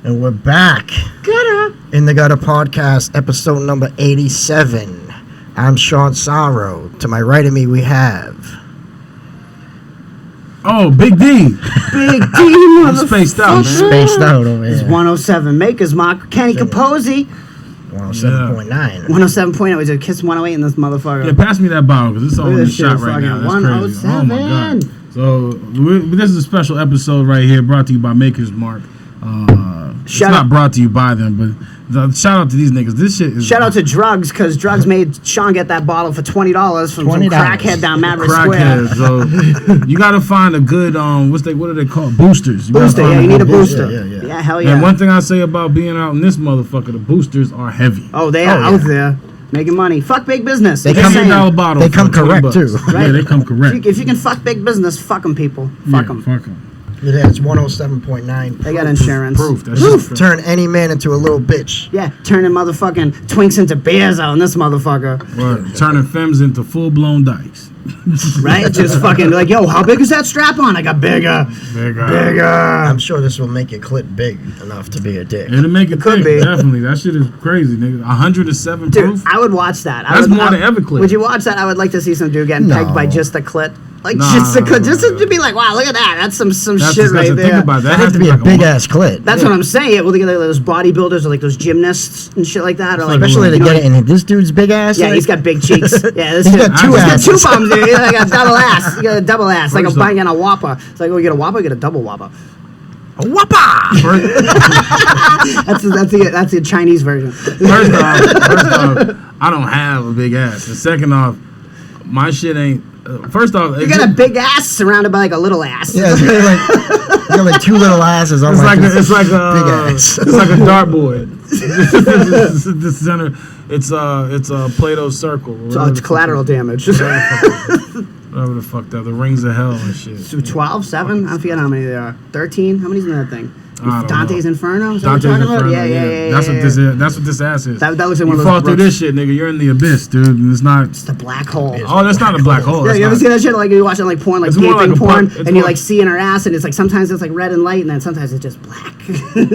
And we're back. Gutter. In the Gutter Podcast, episode number 87. I'm Shawn Sarro. To my right of me, we have... Oh, Big D. Big D, I'm spaced out, man. Spaced out over here. It's 107 Makers Mark. Kenny Capozzi. 107.9. 107.8. We just kissed 108 in this motherfucker. Yeah, pass me that bottle, because it's all in the shot right now. That's 107. crazy. Oh, my God. So, this is a special episode right here brought to you by Maker's Mark. It's not brought to you by them, but shout out to these niggas. This shit is... Shout out to Drugs, because Drugs made Shawn get that bottle for $20 from some crackhead down Maverick Square. So, you got to find a good, what do they call it? Boosters. You need a booster. Yeah, hell yeah. And one thing I say about being out in this motherfucker, the boosters are heavy. Oh, they are out there. Making money. Fuck big business. They come $10 bottle. They come correct, bucks. too. Right? Yeah, they come correct. If you can fuck big business, fuck them, people. Fuck them. Fuck them. Yeah, it's 107.9. They got insurance. Proof. That's Just turn any man into a little bitch. Yeah, turning motherfucking twinks into bears out in this motherfucker. Word. Turning femmes into full-blown dykes. Right? Just fucking like, yo, how big is that strap on? I got bigger. I'm sure this will make your clit big enough to be a dick. It'll make it could thick, be. definitely. That shit is crazy, nigga. 107 Dude, proof? I would watch that. That's more than Everclear. Would you watch that? I would like to see some dude getting pegged by just a clit. Like, just to be like, wow, look at that. That's some shit right there. Think about that. That has to be a big-ass clit. That's what I'm saying. Well, they get like those bodybuilders or like those gymnasts and shit like that. Or like, Especially they get it in this dude's big ass. Yeah, he's got big cheeks. Yeah, this He's dude, got two he's asses. got two bums, dude. He's like a double ass. You got a double ass. Like a buying on a Whopper. It's like, oh, you get a Whopper, you get a double Whopper. A Whopper! That's the Chinese version. First off, I don't have a big ass. And second off, my shit ain't... first off... You got a big ass surrounded by like a little ass. Yeah, you got like two little asses. It's like a big ass. It's like a dartboard. The center. It's a Play-Doh circle. So it's collateral damage. Whatever the fuck that. The rings of hell and shit. So 12, 7? I forget how many there are. 13? How many's in that thing? Dante's Inferno? Is that what you're talking about? Yeah. That's what this ass is. That looks like you one of those fall through books. this shit, nigga. You're in the abyss, dude. And it's not... It's the black hole. Oh, that's not a black hole. Yeah, you ever see that shit? Like you watch it like porn, like gaping porn, and you like see in her ass, and it's like sometimes it's like red and light, and then sometimes it's just black.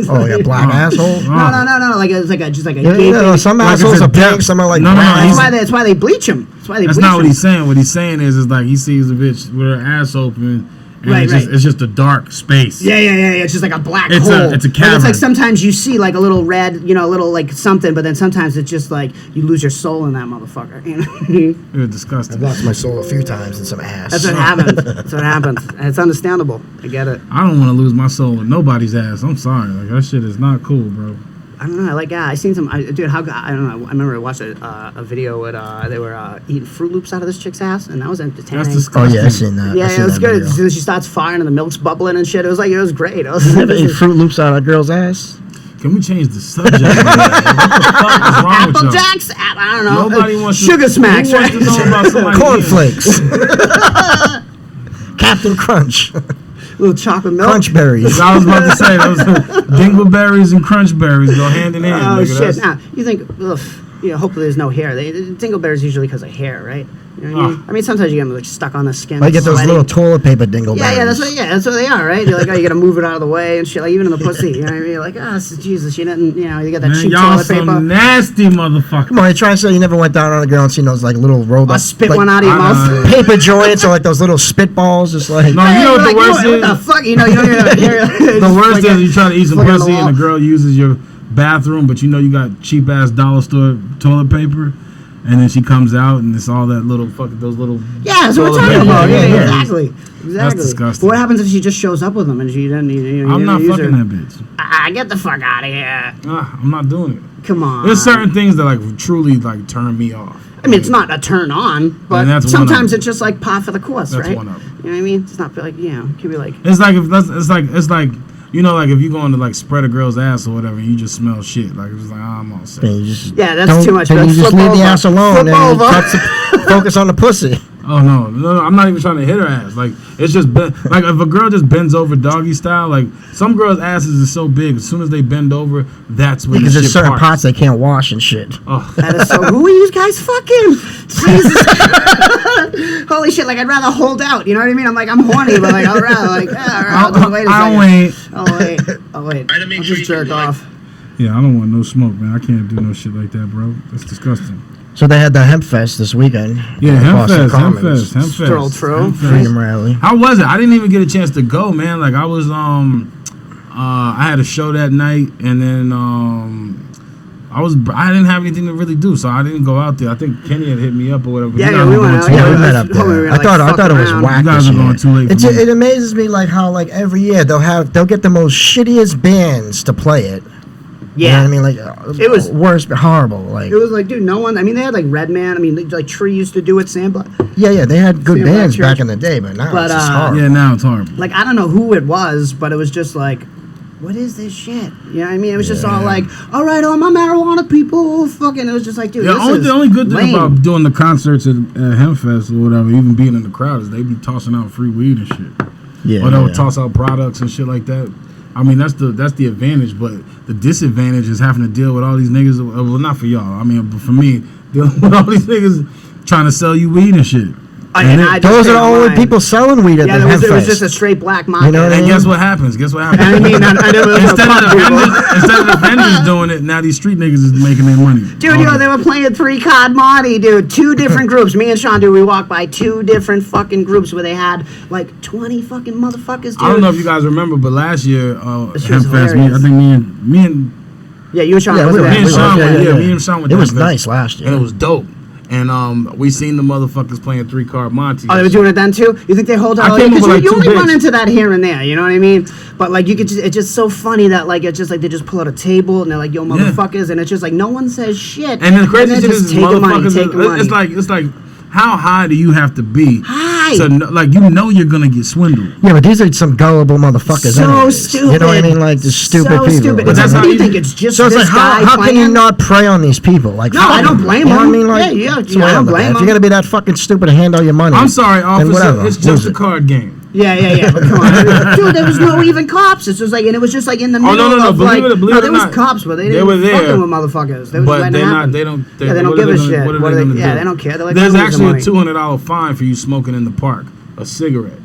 Oh, yeah, black asshole? No. Like it's like just like a gaping. Yeah, some assholes are pink, some are like brown. That's why they bleach them. That's not what he's saying. What he's saying is like he sees a bitch with her ass open. And it's just a dark space. Yeah. It's just like a black hole. It's a cavern. It's like sometimes you see like a little red, a little like something, but then sometimes it's just like you lose your soul in that motherfucker. You're disgusting. I've lost my soul a few times in some ass. That's what happens. And it's understandable. I get it. I don't want to lose my soul in nobody's ass. I'm sorry. Like that shit is not cool, bro. I don't know. I seen some. Dude, I don't know. I remember I watched a video with they were eating Fruit Loops out of this chick's ass, and that was entertaining. That's disgusting. Oh yeah, I seen that. Yeah, it was good. So she starts firing, and the milk's bubbling and shit. It was great. You never ate Fruit Loops out of a girl's ass? Can we change the subject? What the fuck is wrong with y'all? Jacks? I don't know. Nobody wants to. Sugar Smacks. Who wants to know about somebody Cornflakes. Captain Crunch. Little chocolate milk. Crunch berries. I was about to say those dingleberries and crunch berries go hand in hand. Oh nigga. shit! Now you think, hopefully there's no hair. Dingleberries usually because of hair, right? You know what I mean? I mean, sometimes you get them like stuck on the skin. I get those little toilet paper dingleberries. Yeah, that's what they are, right? You're like, oh, you gotta move it out of the way and shit. Like even in the pussy, you know what I mean? You're like, oh, Jesus, you didn't, you get that cheap y'all toilet paper. some nasty motherfucker. Come on, you try to say you never went down on a girl and seen those like little rolled up, Spit like, one out of your mouth. Paper joints or like those little spitballs, just like. No, you know what the worst is? What the fuck? The worst is you try to eat some pussy and the girl uses your bathroom, but you got cheap ass dollar store toilet paper. And then she comes out, and it's all that little those little. Yeah, that's what we're talking about. Yeah, exactly. That's disgusting. But what happens if she just shows up with them and she doesn't? I'm not fucking that bitch. Get the fuck out of here. I'm not doing it. Come on. There's certain things that like truly like turn me off. I mean, it's not a turn on, but sometimes it's just like par for the course, right? That's one of them. You know what I mean? It's not like it could be like. It's like like if you going to like spread a girl's ass or whatever, you just smell shit. Like it's like I'm all set. Yeah, that's too much. Then you just leave the ass alone and focus on the pussy. Oh no, I'm not even trying to hit her ass. Like it's just like if a girl just bends over doggy style, like some girls' asses are so big. As soon as they bend over, that's when because there's certain parts they can't wash and shit. Oh. That is so. Who are you guys fucking? Jesus. holy shit, like I'd rather hold out. You know what I mean? I'm like, I'm horny, but like I'd rather like, yeah, all right, I'll just wait a second. I'll wait. I'll just jerk off. Yeah, I don't want no smoke, man. I can't do no shit like that, bro. That's disgusting. So they had the Hemp Fest this weekend. Yeah, Hemp Fest. Strolled through. Freedom Rally. How was it? I didn't even get a chance to go, man. Like I was, I had a show that night, and then I didn't have anything to really do, so I didn't go out there. I think Kenny had hit me up or whatever. Yeah, we went out. Yeah, we met up there. I thought it was whack. You guys are going too late. It amazes me like how like every year they'll get the most shittiest bands to play it. Yeah, you know what I mean, like it was worse, but horrible. Like it was like, dude, no one. I mean, they had like Redman. I mean, like Tree used to do it. Sandblock. Yeah, they had good bands Church. back in the day, but now it's just horrible. Yeah, now it's horrible. Like I don't know who it was, but it was just like, what is this shit? You know what I mean? It was just all like, all right, all my marijuana people, fucking. It was just like, dude, yeah, the only good thing lame. about doing the concerts at Hempfest or whatever, even being in the crowd, is they be tossing out free weed and shit. Yeah, or they'll toss out products and shit like that. I mean, that's the advantage, but the disadvantage is having to deal with all these niggas. Well, not for y'all. I mean, but for me, dealing with all these niggas trying to sell you weed and shit. Those are the only people selling weed at the Hemp Fest. It was just a straight black market. You know what I mean? Guess what happens? I instead mean, of the vendors doing it, now these street niggas is making their money. Dude, they were playing 3-card Monty, dude. 2 different groups. Me and Shawn, dude, we walked by 2 different fucking groups where they had like 20 fucking motherfuckers, dude. I don't know if you guys remember, but last year, Hemp Fest, I think me and yeah, you and Shawn. Me and Shawn went. It was nice last year, and it was dope. And we seen the motherfuckers playing 3-card Monty. Oh, they were doing it then too? You think they hold out? Because you only run into that here and there, you know what I mean? But like you could just, it's just so funny that like it's just like they just pull out a table and they're like, yo motherfuckers, and it's just like no one says shit. And the crazy shit is motherfuckers, money. It's like how high do you have to be? High. So like you're gonna get swindled. Yeah, but these are some gullible motherfuckers. So anyways. stupid. You know what I mean? Like the stupid people. Stupid. But that's what how do you you think? It's just so it's this like how guy can you not prey on these people? Like no, I don't blame them. them. You know what I mean? Like, I don't blame them. If you're gonna be that fucking stupid to hand all your money, I'm sorry, officer. Whatever, it's just a card game. Yeah. But come on, dude. There was no even cops. It's just like, and it was just like in the middle of like, there was cops, but they didn't fucking with motherfuckers. They but they don't give a shit. They don't care. They're like, there's actually a $200 fine for you smoking in the park. A cigarette.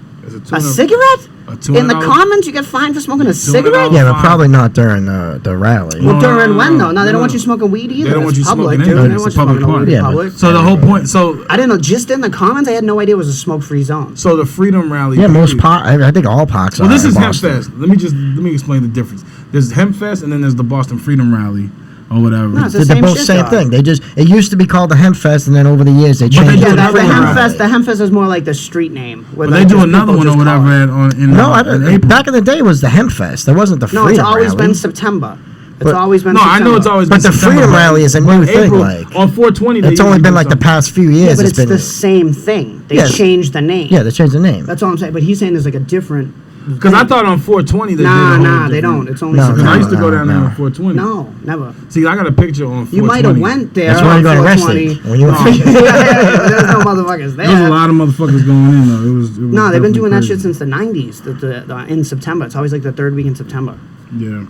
A cigarette? In the Commons, you get fined for smoking a cigarette? Yeah, but probably not during the rally. Well, during when though? No, they don't want you smoking weed either. They don't want you public, smoking dude. anything. It's a public park. So the whole point. So I didn't know. Just in the Commons, I had no idea it was a smoke-free zone. So the Freedom Rally. Yeah, most I think all parks. Well, this is Hemp Fest. Let me explain the difference. There's Hemp Fest, and then there's the Boston Freedom Rally. Or whatever. No, it's the They're both same thing. It used to be called the Hemp Fest, and then over the years they changed it. The Hemp Fest is more like the street name. But they do another one or whatever in April. Back in the day it was the Hemp Fest. There wasn't the Freedom Rally. No, it's always been September. It's always been. No, I know it's always been. But the Freedom Rally is a new thing. Like on 420, it's only been like the past few years. Yeah, but it's the same thing. They changed the name. Yeah, they changed the name. That's all I'm saying. But he's saying there's like a different. Because I thought on 420 they did. Nah, they don't. It's only. Because I used to go down there on 420. No, never. See, I got a picture on 420. You might have went there. That's why you got arrested. When you there's no motherfuckers there. There's a lot of motherfuckers going in though. It was no, they've been doing that shit since the 90s. In September, it's always like the 3rd week in September. Yeah.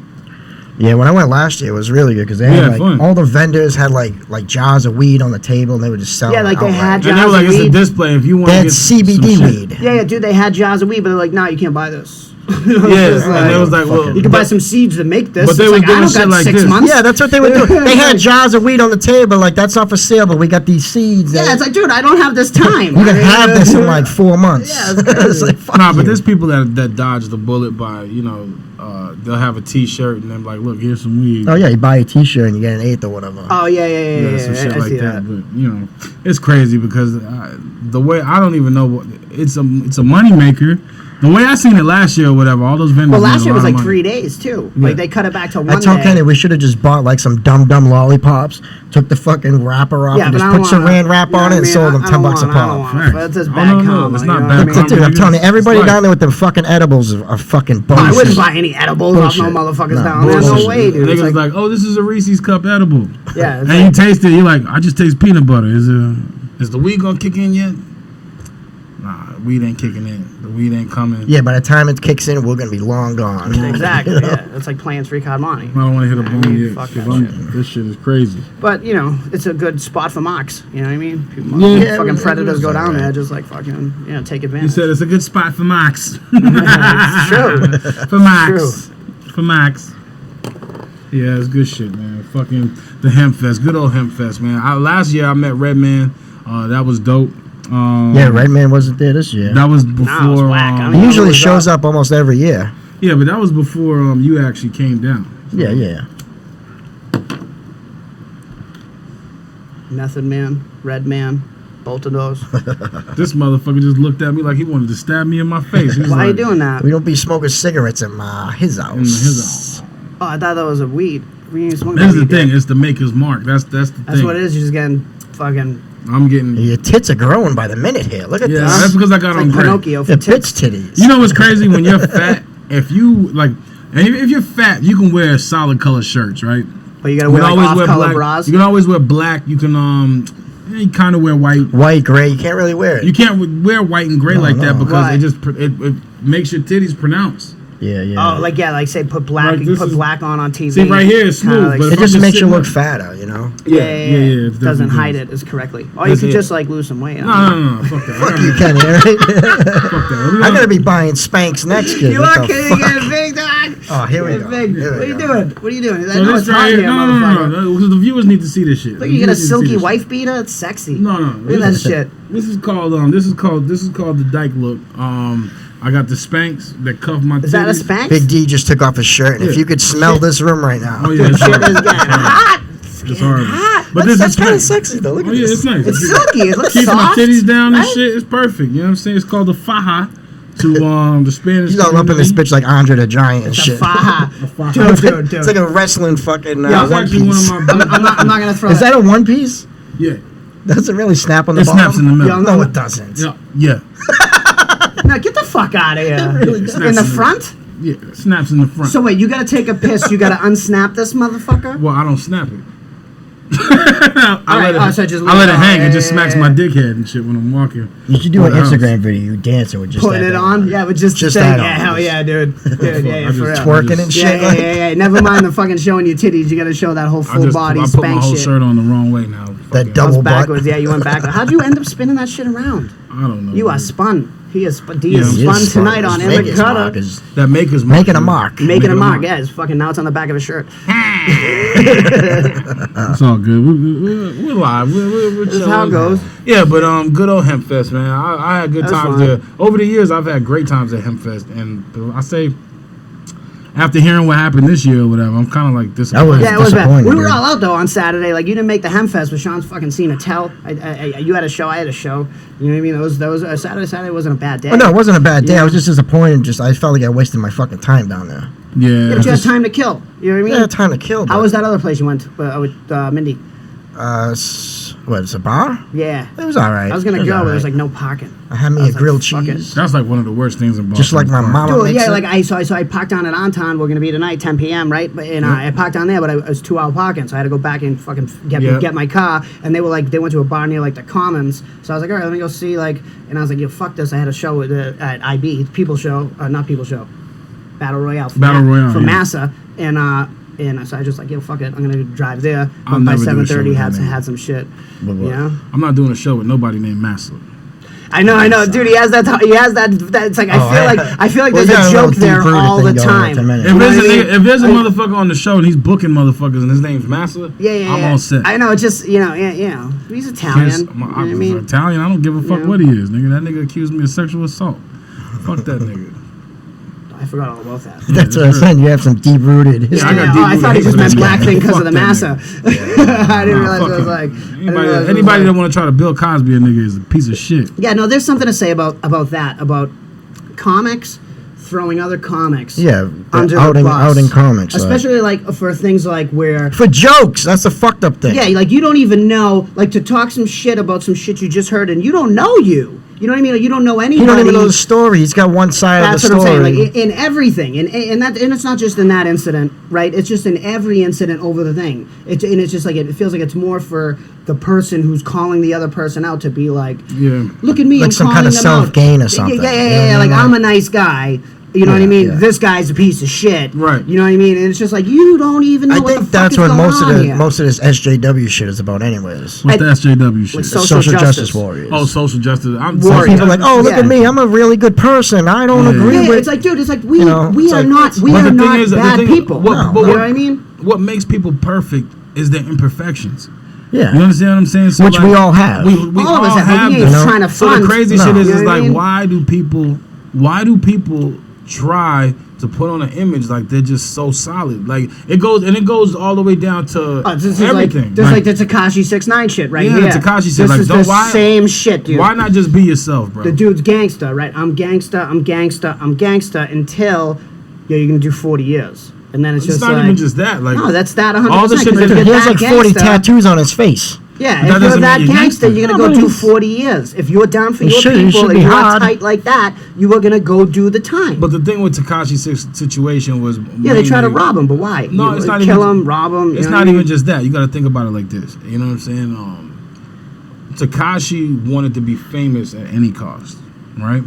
Yeah, when I went last year, it was really good because they had like all the vendors had like jars of weed on the table and they were just selling. Yeah, like they had jars of weed. And they were like, it's a display if you want to get CBD weed. Yeah, dude, they had jars of weed, but they're like, nah, you can't buy this. And it was like, well, you can buy some seeds to make this. But they were doing shit like 6 this. months. Yeah, that's what they were doing. They had jars of weed on the table, like that's not for sale, but we got these seeds. Yeah, it's like, dude, I don't have this time. You can have this in like 4 months. Yeah, it's like, but there's people that dodge the bullet by they'll have a T-shirt and then like, look, here's some weed. Oh yeah, you buy a T-shirt and you get an eighth or whatever. Oh yeah. Some shit like that. But it's crazy because the way I don't even know what it's a money maker. The way I seen it last year or whatever, all those vendors. Well, last year was like 3 days too. Yeah. Like they cut it back to 1 day. I told Kenny we should have just bought like some dumb lollipops, took the fucking wrapper off, and just put Saran wrap on it and sold them $10 a pop. That's just bad karma. It's not bad karma. Dude, I'm telling you, everybody down there with the fucking edibles are fucking bullshit. I wouldn't buy any edibles off no motherfuckers down there. No way, dude. Niggas like, oh, this is a Reese's cup edible. Yeah. And you taste it, you're like, I just taste peanut butter. Is the weed gonna kick in yet? Nah. weed ain't kicking in. The weed ain't coming. Yeah, by the time it kicks in, we're gonna be long gone. Exactly. Yeah, it's like playing 3 card money. I don't want to hit a bone yet. Fuck 'cause that shit. this shit is crazy. But you know, it's a good spot for mocks. You know what I mean? People, Yeah, fucking predators go down right. there, just like fucking, take advantage. You said it's a good spot for Max. It's true. For Max. For Max. Yeah, it's good shit, man. Fucking the Hemp Fest. Good old Hemp Fest, man. Last year I met Redman. That was dope. Yeah, Redman wasn't there this year. That was before. Nah, it was whack. I He mean, usually shows up almost every year. Yeah, but that was before you actually came down. Yeah. Method Man, Redman, both of those. This motherfucker just looked at me like he wanted to stab me in my face. He was Why are you like, doing that? We don't be smoking cigarettes in his house. in his house. Oh, I thought that was a weed. We ain't smoking That's the weed thing. yet. It's the maker's mark. That's the thing. That's what it is. You're just getting fucking I'm getting. Your tits are growing by the minute here. Look at Yeah, this. that's because I got like on gray. Pinocchio for The tits. bitch titties. You know what's crazy? When you're fat, if you like, and if you're fat, you can wear solid color shirts, right? But you gotta wear like off-color black. bras. You can always wear black. You can you kind of wear white. White, gray. You can't really wear it. You can't wear white and gray No, like that no. because Why? it makes your titties pronounced. Yeah. Oh, like say put black. Like you this put is- black on TV. See, right here it's Kinda smooth, like- but it if I'm just makes you sitting look up- fatter, you know? yeah. it Doesn't definitely hide does. it as correctly. Or you That's could it. just like lose some weight. No, fuck that. Fuck you, Kenny, all right? Fuck that. I'm going to be buying Spanx next year. You What are the kidding, fuck? you get big dog. Oh, here we Get go. big. Here we What are you go. doing? What are you doing? I So know this it's hot right here, here, no, motherfucker. because the viewers need to see this shit. Look, you get a The viewers need to see silky this wife beater. It's sexy. shit. No. Look at that shit. This is called the dyke look. I got the Spanx that cuff my titties. Is that a Spanx? Big D just took off his shirt, and if Yeah. you could smell this room right now. Oh yeah, it's Shit horrible. is getting hot. It's horrible. hot. But that's this is kind of Spanx. sexy, though. Look Oh at yeah, this. it's nice. It's silky. It looks Keeps my soft. titties down and right? shit. It's perfect. You know what I'm saying? It's called the faja to the Spanish. He's all up in this community. bitch like Andre the Giant and It's a shit. faja. faja. Dude. It's like a wrestling fucking Yeah, it's one actually one piece. of my. I'm not gonna throw Is that a one piece? Yeah, Does it really snap on the it bottom? snaps in the middle. Yeah, No, it doesn't. Yeah. No, get the fuck out of here. really does. In the front? Yeah, it snaps in the front. So wait, you gotta take a piss. You gotta unsnap this motherfucker. Well, I don't snap it. Alright, I so just let it hang. yeah, It just yeah, smacks yeah. my dickhead and shit when I'm walking. You should do an What else? Instagram video. You dancing with just Putting that it thing on, yeah, but just Just the thing. that Yeah, on. hell yeah, dude. Dude, yeah, I for real. just Twerking and shit. Yeah. Never mind the fucking showing your titties. You gotta show that whole I full just body I put my spank whole shit. shirt on the wrong way now. Fucking- That double butt. Backwards, yeah, you went backwards. How'd you end up spinning that shit around? I don't know. You are dude. spun. D Yeah, is He is spun smart. tonight on His Emmett maker's mark Cutter. is That maker's mark. making a mark. Making a mark, yeah. It's fucking now it's on the back of his shirt. It's all good. We're live. We're This is how it goes. Yeah, but good old Hemp Fest, man. I had good That's times fun. there. Over the years, I've had great times at Hemp Fest, and I say, after hearing what happened this year or whatever, I'm kind of like disappointed. was- Yeah, it was bad. disappointing, We were dude. all out though on Saturday. Like you didn't make the Hempfest, but Sean's fucking seen a tell. You had a show. I had a show. You know what I mean? That was Saturday. Saturday wasn't a bad day. Oh, no, it wasn't a bad day. Yeah. I was just disappointed. I felt like I wasted my fucking time down there. Yeah, Yeah, but you had just- time to kill. You know what I mean? Yeah, time to kill. How was that other place you went with Mindy? What, it's a bar? Yeah. It was all right. I was gonna It go, all but there was right. like no parking. I had me I a was like, grilled fuck it. cheese. that's like one of the worst things in Boston. Just like my mama Dude, makes yeah, it. like I parked down at Anton. We're gonna be tonight, 10 p.m. Right, but I parked down there, but it was 2-hour parking, so I had to go back and fucking get my car. And they went to a bar near like the Commons, so I was like, all right, let me go see and I was like, yo, fuck this. I had a show at IB People Show, not People Show, Battle Royale for yeah. Massa, and so I just like, yo, fuck it, I'm gonna drive there. I'll But by never do a show 7:30 with had that nigga. had some shit, Blah, blah. you know. I'm not doing a show with nobody named Massa. I know, dude. He has that. It's like I feel like Well, there's you got a little joke there deep-rooted all the thing going on time. at the minute. If You know there's, what I mean? if there's a motherfucker on the show and he's booking motherfuckers and his name's Massa, Yeah. I'm all set. I know. It's just he's Italian. I'm You know what I mean? Italian. I don't give a fuck Yeah. what he is, nigga. That nigga accused me of sexual assault. Fuck that nigga. I forgot all about that. That's what I'm saying. You have some deep-rooted history. I got I thought he just meant deep-rooted black thing because Fuck of the that massa. I didn't realize it was like. Anybody that want to try to Bill Cosby a nigga is a piece of shit. Yeah, no. There's something to say about that about comics throwing other comics. Yeah, under outing, the bus. outing comics. especially like for things like where. for jokes. That's a fucked up thing. Yeah, like you don't even know, like to talk some shit about some shit you just heard and you don't know you. You know what I mean? Like, you don't know anybody. You don't even know the story. He's got one side of the story. That's what I'm saying. Like in everything, and it's not just in that incident, right? It's just in every incident over the thing. It's just like it feels like it's more for the person who's calling the other person out to be like, look at me, like I'm some calling kind of them self out. gain or something. Yeah. Like I'm a nice guy. You know what I mean? This guy's a piece of shit. Right. You know what I mean? And it's just like you don't even know what the fuck is going on. I think that's what here. most of this SJW shit is about, anyways. What's the SJW shit? Like Social justice warriors. Oh, social justice. Warriors. People are like, oh, look at me, I'm a really good person. I don't agree with. It's like, dude, it's like we are like, not bad people. You know what I mean? What makes people perfect is their imperfections. Yeah. You understand what I'm saying? So which we all have. We all of us have. We them. ain't trying to So front. the crazy shit is like, mean? why do people try to put on an image like they're just so solid? Like it goes all the way down to everything. Like the Tekashi 6ix9ine shit right here. Yeah, the Tekashi shit. This is the same shit, dude. Why not just be yourself, bro? The dude's gangster, right? I'm gangster until you're gonna do 40 years. And then it's just not like, even just that. Like, no, that's that 100%. all the shit that he has like 40 tattoos on his face. Yeah, But if you're that gangster, you're going to go do 40 years. If you're down for your people and you're tight like that, you are going to go do the time. But the thing with Tekashi's situation was... Yeah, they try to rob him, but why? No, it's not kill him, rob him. It's not even just that. You got to think about it like this. You know what I'm saying? Tekashi wanted to be famous at any cost, right?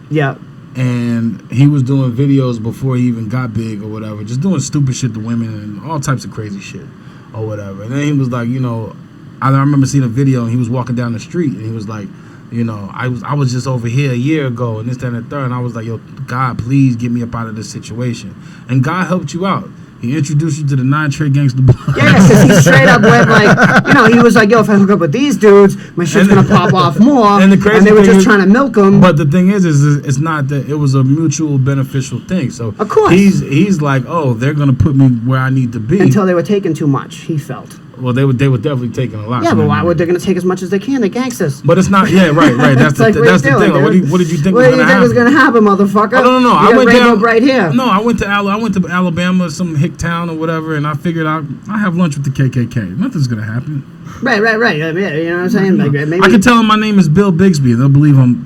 Yeah. And he was doing videos before he even got big or whatever, just doing stupid shit to women and all types of crazy shit or whatever. And then he was like, you know, I remember seeing a video and he was walking down the street and he was like, you know, I was just over here a year ago and this, that, and the third. And I was like, yo, God, please get me up out of this situation. And God helped you out. He introduced you to the 9 Trey Gangsta Blood. Yeah, because he straight up went like, you know, he was like, yo, if I hook up with these dudes, my shit's going to pop off more. And they were just trying to milk him. But the thing is it's not that it was a mutual beneficial thing. So of course. He's like, oh, they're going to put me where I need to be. Until they were taking too much, he felt. Well, they were definitely taking a lot. Yeah, but why would they going to take as much as they can? They're gangsters. But it's not. Yeah, right. That's the thing. Like, what did you think was going to happen? What did you think was going to happen, motherfucker? Oh, no. I went down right here. No, I went to Alabama, some hick town or whatever, and I figured I have lunch with the KKK. Nothing's going to happen. Right. I mean, you know what I'm saying? Like, maybe I can tell them my name is Bill Bixby. They'll believe I'm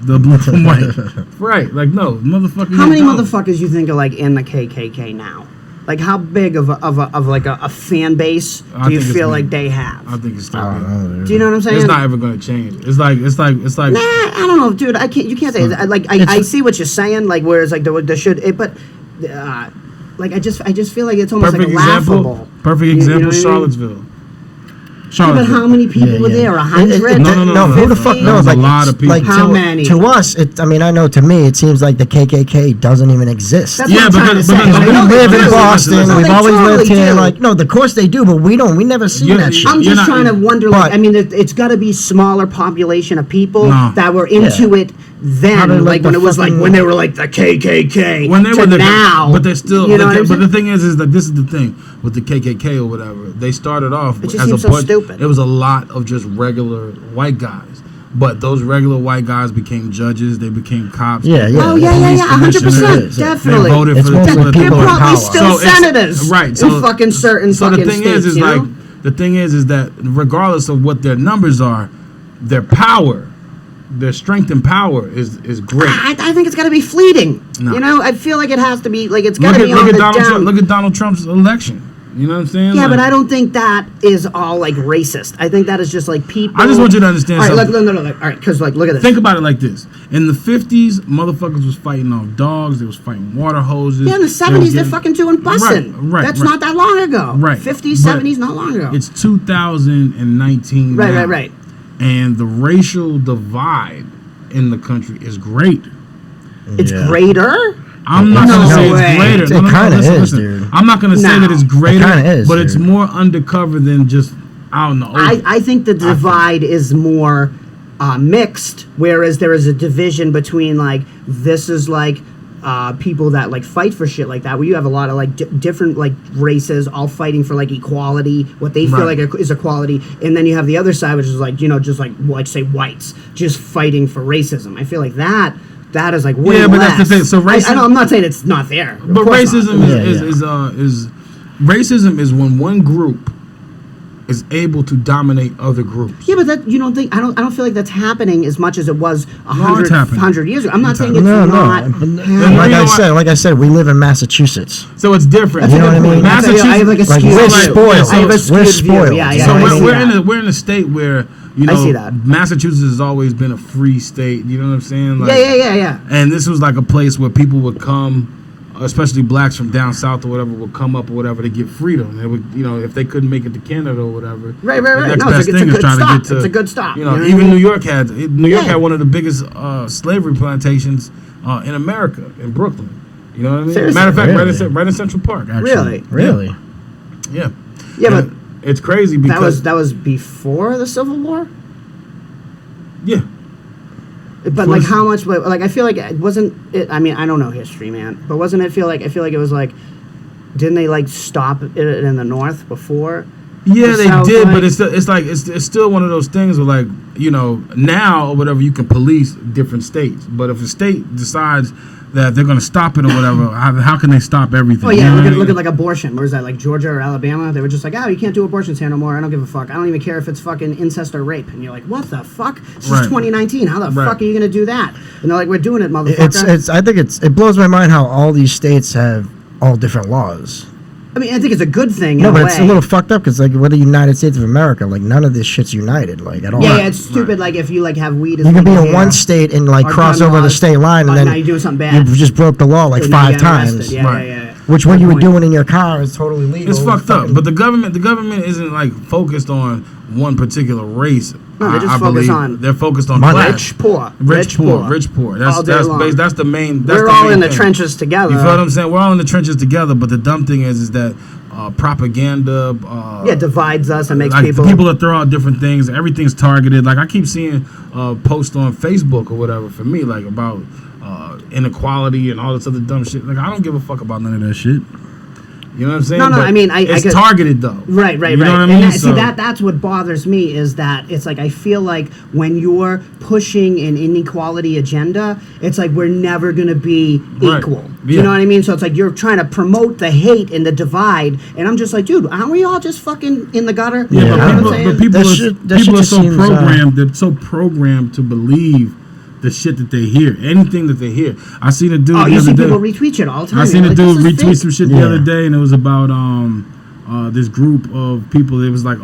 white. Right? Like, no, motherfucker. How many motherfuckers you think are like in the KKK now? Like, how big of a fan base do you feel like they have? I think it's still big. Do you know what I'm saying? It's not ever going to change. It's like. Nah, I don't know, dude. You can't say it. Like I see what you're saying. Like, whereas like there should it, but like I just feel like it's almost like laughable. Perfect example. Charlottesville. Yeah, but how many people were there? 100? No. Who the fuck knows? Like, a lot of people. Like, how many? To us, I know to me, it seems like the KKK doesn't even exist. That's what I'm because we live in Boston. We've always lived here. Like, no, of course they do, but we don't. We never see that shit. I'm just trying to wonder. Like, I mean, it's got to be smaller population of people that were into it then, like when it was like when they were like the KKK. When they were now, but they're still. You know but the thing is that this is the thing with the KKK or whatever. They started off as a so stupid. It was a lot of just regular white guys. But those regular white guys became judges. They became cops. Yeah. Oh, yeah, 100%. Definitely. They voted for the people in power. Still senators. Right. In fucking certain fucking states. The thing is that regardless of what their numbers are, their power, their strength and power is great. I think it's got to be fleeting. No. You know, I feel like it has to be, like, it's got to be on the down. Look at Donald Trump's election. You know what I'm saying? Yeah, but I don't think that is all, like, racist. I think that is just, like, people... I just want you to understand something. No. All right, because, like, look at this. Think about it like this. In the 50s, motherfuckers was fighting off dogs. They was fighting water hoses. Yeah, in the 70s, they're fucking doing busing. Right. That's not that long ago. Right. 50s, 70s, not long ago. It's 2019 now. Right. And the racial divide in the country is great. It's greater? I'm not going to say it's greater. It kind of is, dude. I'm not going to say that it's greater, but it's dude. more undercover than just out in the open. I think the divide is more mixed, whereas there is a division between, like, this is, like, people that, like, fight for shit like that, where you have a lot of, like, different, like, races all fighting for, like, equality, what they feel like is equality, and then you have the other side, which is, like, you know, just, like say, whites, just fighting for racism. I feel like that is like way less. But that's the thing. So racism, I'm not saying it's not there, but racism is racism is when one group is able to dominate other groups. Yeah, but that you don't think I don't feel like that's happening as much as it was it's happening. 100 years ago. I'm not saying it's No. not. Like I said, we live in Massachusetts. So it's different. You know what I mean? Massachusetts, I have like a like, skewed we're view. spoiled. I have a We're skewed view. spoiled. Yeah, So I see that. we're in a state where you know I see that. Massachusetts has always been a free state. You know what I'm saying? Like, Yeah. And this was like a place where people would come, especially blacks from down south or whatever, would come up or whatever to get freedom. They would, you know, if they couldn't make it to Canada or whatever. Right. The next No, best it's a thing is good trying stop. to get to. It's a good stop. You know, You know what even I mean? New York Yeah. had one of the biggest slavery plantations in America, in Brooklyn. You know what I mean? Seriously? Matter of fact, Really? right in Central Park. Actually. Really? Yeah. Yeah, but And it's crazy because that was before the Civil War. yeah. But like how much? Like I feel like it wasn't. I mean, I don't know history, man. But wasn't it feel like? I feel like it was like. Didn't they like stop it in the North before? Yeah, The they South, did, like- but it's still one of those things where, like, you know, now or whatever, you can police different states. But if a state decides that they're going to stop it or whatever, how can they stop everything? Oh yeah, You know what I look mean? at like abortion. Where's that? Like Georgia or Alabama? They were just like, oh, you can't do abortions here no more. I don't give a fuck. I don't even care if it's fucking incest or rape. And you're like, what the fuck? This Right. is 2019. How the Right. fuck are you gonna do that? And they're like, we're doing it, motherfucker. I think it blows my mind how all these states have all different laws. I mean, I think it's a good thing. No, in but a it's a way. little fucked up because like we're the United States of America. Like none of this shit's united, like at all. Yeah, it's stupid. Like if you like have weed, as You can be legal in here, one state and like or cross gun over the laws, state line, and now then you do something bad. you just broke the law like and then you 5 get arrested. times. Yeah, Right. yeah. Which what Good you were point. doing in your car is totally legal. It's fucked up. Fucking- But the government isn't like focused on one particular race. No, they just I focus believe. on They're focused on money. class. Rich, poor. Rich, poor. All day long. That's the main. That's We're the all main in the thing. trenches together. You feel what I'm saying? We're all in the trenches together. But the dumb thing is that propaganda. Divides us and makes Like people. people that throw out different things. Everything's targeted. Like I keep seeing posts on Facebook or whatever for me, like about inequality and all this other dumb shit. Like I don't give a fuck about none of that shit. You know what I'm saying? No, But I mean, it's could- targeted though. Right. You know what I mean? And So- that's what bothers me is that it's like I feel like when you're pushing an inequality agenda, it's like we're never gonna be Right. equal. Yeah. You know what I mean? So it's like you're trying to promote the hate and the divide, and I'm just like, dude, aren't we all just fucking in the gutter? Yeah, Yeah. You know what I'm saying? but people That are, shit- that people shit are just so seems, programmed. They're so programmed to believe the shit that they hear. Anything that they hear. I seen a dude. Oh, the you other see day. people retweet shit all the time. I seen You're a like, dude this is retweet fake. some shit Yeah. the other day, and it was about this group of people. It was like,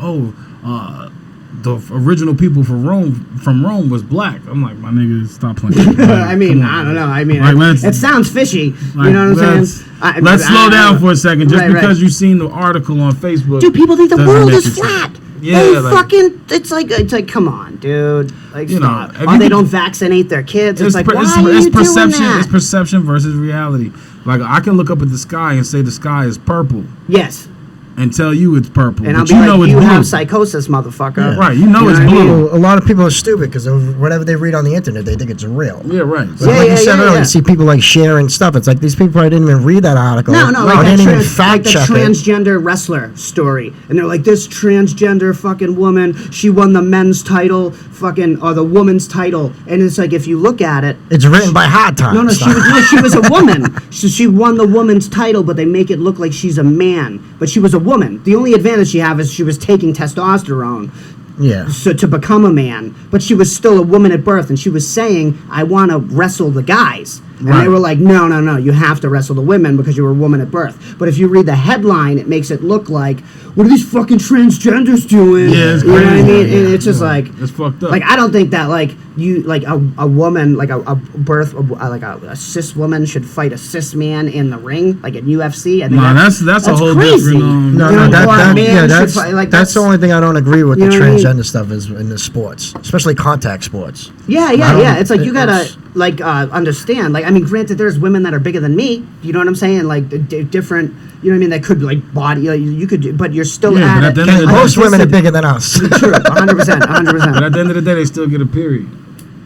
the original people from Rome was black. I'm like, my nigga, stop playing. Like, I mean, come on, I don't know. man. I mean, Like, let's- it sounds fishy. like, You know what I'm let's- saying? Let's slow down for a second. Just Right, because right. you've seen the article on Facebook, Dude, people think the doesn't world make is it true. flat. Yeah, They like- fucking. It's like, come on, dude. Like, You know, stop. if Or you they could- don't vaccinate their kids. It's like, why it's are you perception. doing that? It's perception versus reality. Like I can look up at the sky and say the sky is purple Yes. and tell you it's purple, And I'll but be you know like, it's you blue. have psychosis, motherfucker. Yeah. Right, you know it's what I mean? blue. A lot of people are stupid because whatever they read on the internet, they think it's real. Yeah, right. But Yeah, like yeah, you said yeah, earlier, yeah. you see people like sharing stuff. It's like these people probably didn't even read that article. No, they like that didn't even like fact the check it. transgender wrestler story, and they're like, this transgender fucking woman, she won the men's title, fucking, or the woman's title, and it's like if you look at it, It's written by Hard Times. no, she was a woman. She won the woman's title, but they make it look like she's a man, but she was a woman. The only advantage she had is she was taking testosterone. Yeah. So to become a man, but she was still a woman at birth, and she was saying, "I want to wrestle the guys," and Right. they were like, "No, you have to wrestle the women because you were a woman at birth." But if you read the headline, it makes it look like, "What are these fucking transgenders doing?" Yeah, it's you know what I crazy. mean? Yeah, And it's just like, It's fucked up. like I don't think that like you like a woman like a cis woman should fight a cis man in the ring like in UFC. I think Nah, that's a whole crazy. different. No, You no, know, or a man should that's fight, like, that's the only thing I don't agree with You the know what I mean? transgender stuff is in the sports, especially contact sports. Yeah. I don't- It's like you gotta it's- understand. Like I mean, granted, there's women that are bigger than me. You know what I'm saying? Like different. You know what I mean? That could be like body. You could, do, but you're still Yeah, but at at the it. end of the Most day- women are bigger than us. True, 100%, 100%. But at the end of the day, they still get a period.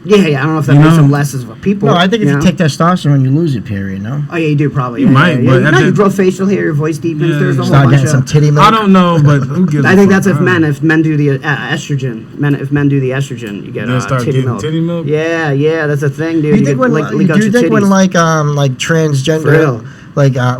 Yeah. I don't know if that You makes know? them less as a people. No, I think if you know? take testosterone, you lose your period. No. Oh yeah, you do probably. You Yeah, might, yeah, but yeah. at No, the- you grow facial hair, your voice deepens. Yeah. There's a whole Start bunch getting some of. titty milk. I don't know, but who gives? I think a that's fuck? if men do the estrogen. If men do the estrogen, you get They start titty getting milk. titty milk? Yeah, that's a thing, dude. Do you think get, when leak do out you your think when titties. like For transgender real.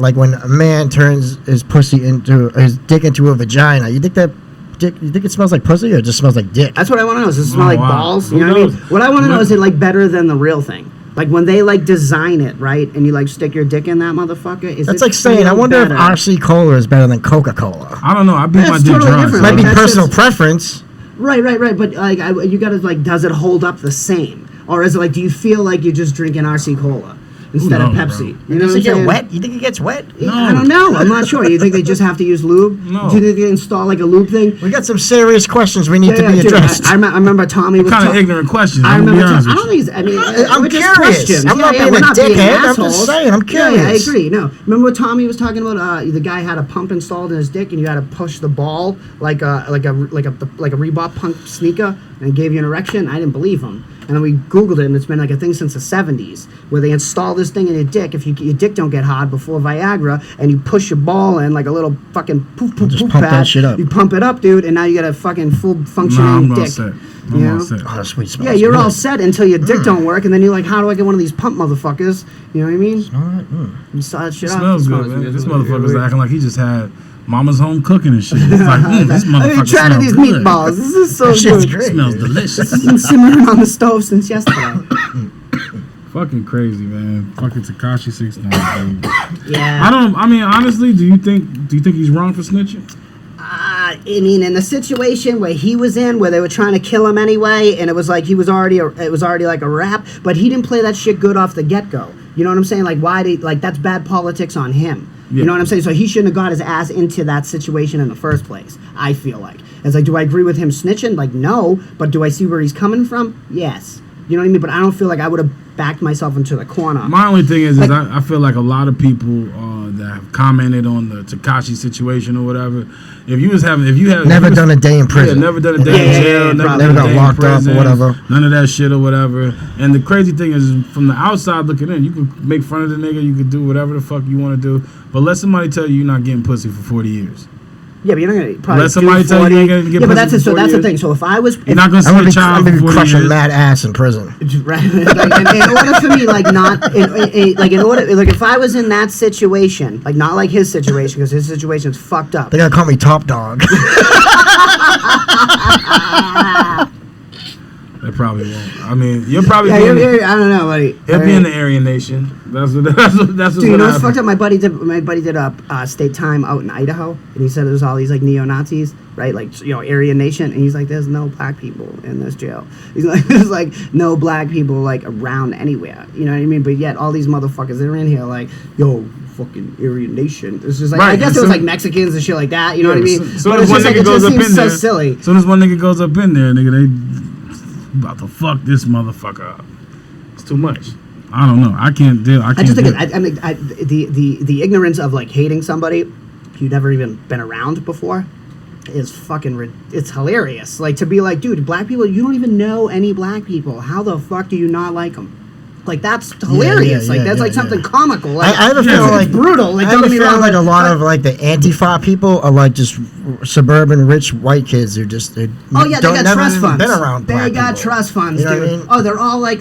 like when a man turns his pussy into his dick into a vagina, you think that dick? You think it smells like pussy or it just smells like dick? That's what I want to know. Does it smell like balls? You Who know what I knows? mean? What I want to know is it like better than the real thing? Like when they like design it, right? And you like stick your dick in that motherfucker. That's like saying, I wonder if RC Cola is better than Coca-Cola. I don't know. I beat my dick totally dry. different. Might be Like, that's personal just- preference. Right. But like, you gotta like, does it hold up the same, or is it like, do you feel like you're just drinking RC Cola instead of knows, Pepsi? bro? You know Does what it get I'm saying? wet? You think it gets wet? I don't know. I'm not sure. You think they just have to use lube? No. Do you think they install like a lube thing? We got some serious questions we need to be dude, addressed. I remember Tommy was Kind of ignorant questions. I I'm gonna remember. be honest I with don't you. think. I mean, I'm we're just curious. questions. I'm not being we're a not being dickhead. I'm just assholes. saying, I'm Yeah, I curious. agree. No, remember what Tommy was talking about? The guy had a pump installed in his dick, and you had to push the ball like a Reebok punk sneaker, and it gave you an erection. I didn't believe him. And then we Googled it, and it's been like a thing since the 70s, where they install this thing in your dick. If your dick don't get hard before Viagra, and you push your ball in like a little fucking poof Just poof pump pad, that shit up. you pump it up, dude, and now you got a fucking full functioning Nah, I'm all dick. set. You I'm know? all set. Oh, sweet smells Yeah, you're good. all set until your dick don't work, and then you're like, how do I get one of these pump motherfuckers? You know what I mean? All right, You saw that shit It out. smells good, man. This motherfucker's acting like he just had mama's home cooking and shit. It's like, this I've motherfucker been trying smells these good. meatballs. This is so That shit's good. great. Smells delicious. It's been simmering on the stove since yesterday. Fucking crazy, man. Fucking Tekashi 6ix9ine. Yeah. I mean, honestly, do you think he's wrong for snitching? I mean, in the situation where he was in, where they were trying to kill him anyway, and it was like it was already like a rap, but he didn't play that shit good off the get go. You know what I'm saying? Like, why did that's bad politics on him. Yeah. You know what I'm saying? So he shouldn't have got his ass into that situation in the first place. I feel like it's like, do I agree with him snitching? Like, no, but do I see where he's coming from? Yes. You know what I mean? But I don't feel like I would have backed myself into the corner. My only thing is Like- I feel like a lot of people that have commented on the Tekashi situation or whatever. If you had Never done a day in prison. Yeah, never done a day in jail, never Never done a got day in locked up or prison, whatever. None of that shit or whatever. And the crazy thing is, from the outside looking in, you can make fun of the nigga, you can do whatever the fuck you want to do, but let somebody tell you you're not getting pussy for 40 years. Yeah, but you're not gonna probably Let somebody do tell you 40. you ain't gonna get Yeah, but pussy that's for it. So 40 that's the years. thing. So if I was, You're not gonna see I'm a gonna child be for 40 crushing years. mad ass in prison. right, like, in order for me, like not, in order, like if I was in that situation, like not like his situation, because his situation's fucked up. They gotta call me top dog. They probably won't. I mean, you're probably Yeah, being, I don't know, buddy. he'll be in the Aryan Nation. That's what's Dude, you gonna know what's happen. fucked up? My buddy did a state time out in Idaho, and he said there's all these like neo Nazis, right? Like Aryan Nation, and he's like, there's no black people in this jail. He's like, there's like no black people like around anywhere. You know what I mean? But yet all these motherfuckers that are in here like, yo, fucking Aryan Nation. It's just like Right, I guess and it was so- like Mexicans and shit like that. You know what I mean? So But as it's one just like nigga it goes just up in seems so there, silly. soon as one nigga goes up in there, nigga, they about to fuck this motherfucker up. It's too much. I don't know. I can't deal. I I can't just think deal. the ignorance of like hating somebody you've never even been around before is fucking it's hilarious. Like to be like, dude, black people, you don't even know any black people. How the fuck do you not like them? Like that's hilarious. Like that's like something comical. Like I have a feeling like it's brutal. Like I have don't a get me feeling wrong. like a lot of like the Antifa people are like just suburban rich white kids who just Oh yeah, they got never trust even funds. been around They black got people. trust funds, You know dude. what I mean? Oh, they're all like.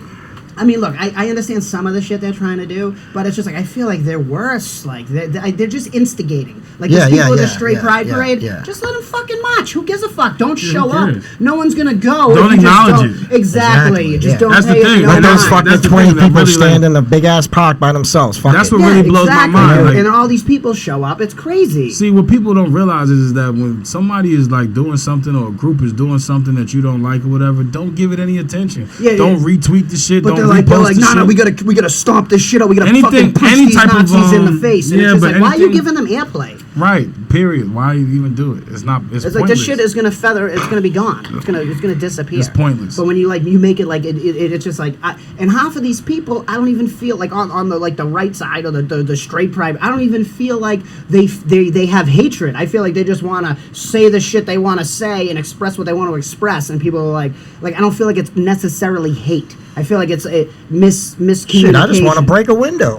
I mean, look, I understand some of the shit they're trying to do, but it's just like I feel like they're worse. Like they're just instigating. Like Yeah, these people yeah, at the yeah, straight yeah, pride yeah, parade, yeah. just let them fucking march. Who gives a fuck? Don't who show up. cares? No one's gonna go. Don't if you just acknowledge don't- it. Exactly. Exactly, You just yeah. don't That's the pay it thing. no Let That's those mind. the fucking thing 20 that people really, stand like- in a big ass park by themselves. Fuck That's it. what really blows exactly. my mind. Like, And all these people show up. It's crazy. see, what people don't realize is that when somebody is like doing something or a group is doing something that you don't like or whatever, don't give it any attention. Yeah, don't yeah. retweet the shit. But Don't they're like, repost the no, shit. we gotta stomp this shit out. We gotta Anything- fucking punch any these type of, Nazis in the face. And yeah, it's just but like, why are you anything- giving them airplay? Right. Period. Why even do it? It's not. It's It's like pointless. this shit is gonna feather. It's gonna be gone. It's gonna disappear. It's pointless. But when you make it like it's just like, and half of these people, I don't even feel like on the like the right side or the straight pride. I don't even feel like they have hatred. I feel like they just want to say the shit they want to say and express what they want to express. And people are like I don't feel like it's necessarily hate. I feel like it's a miscommunication. Shit, I just want to break a window.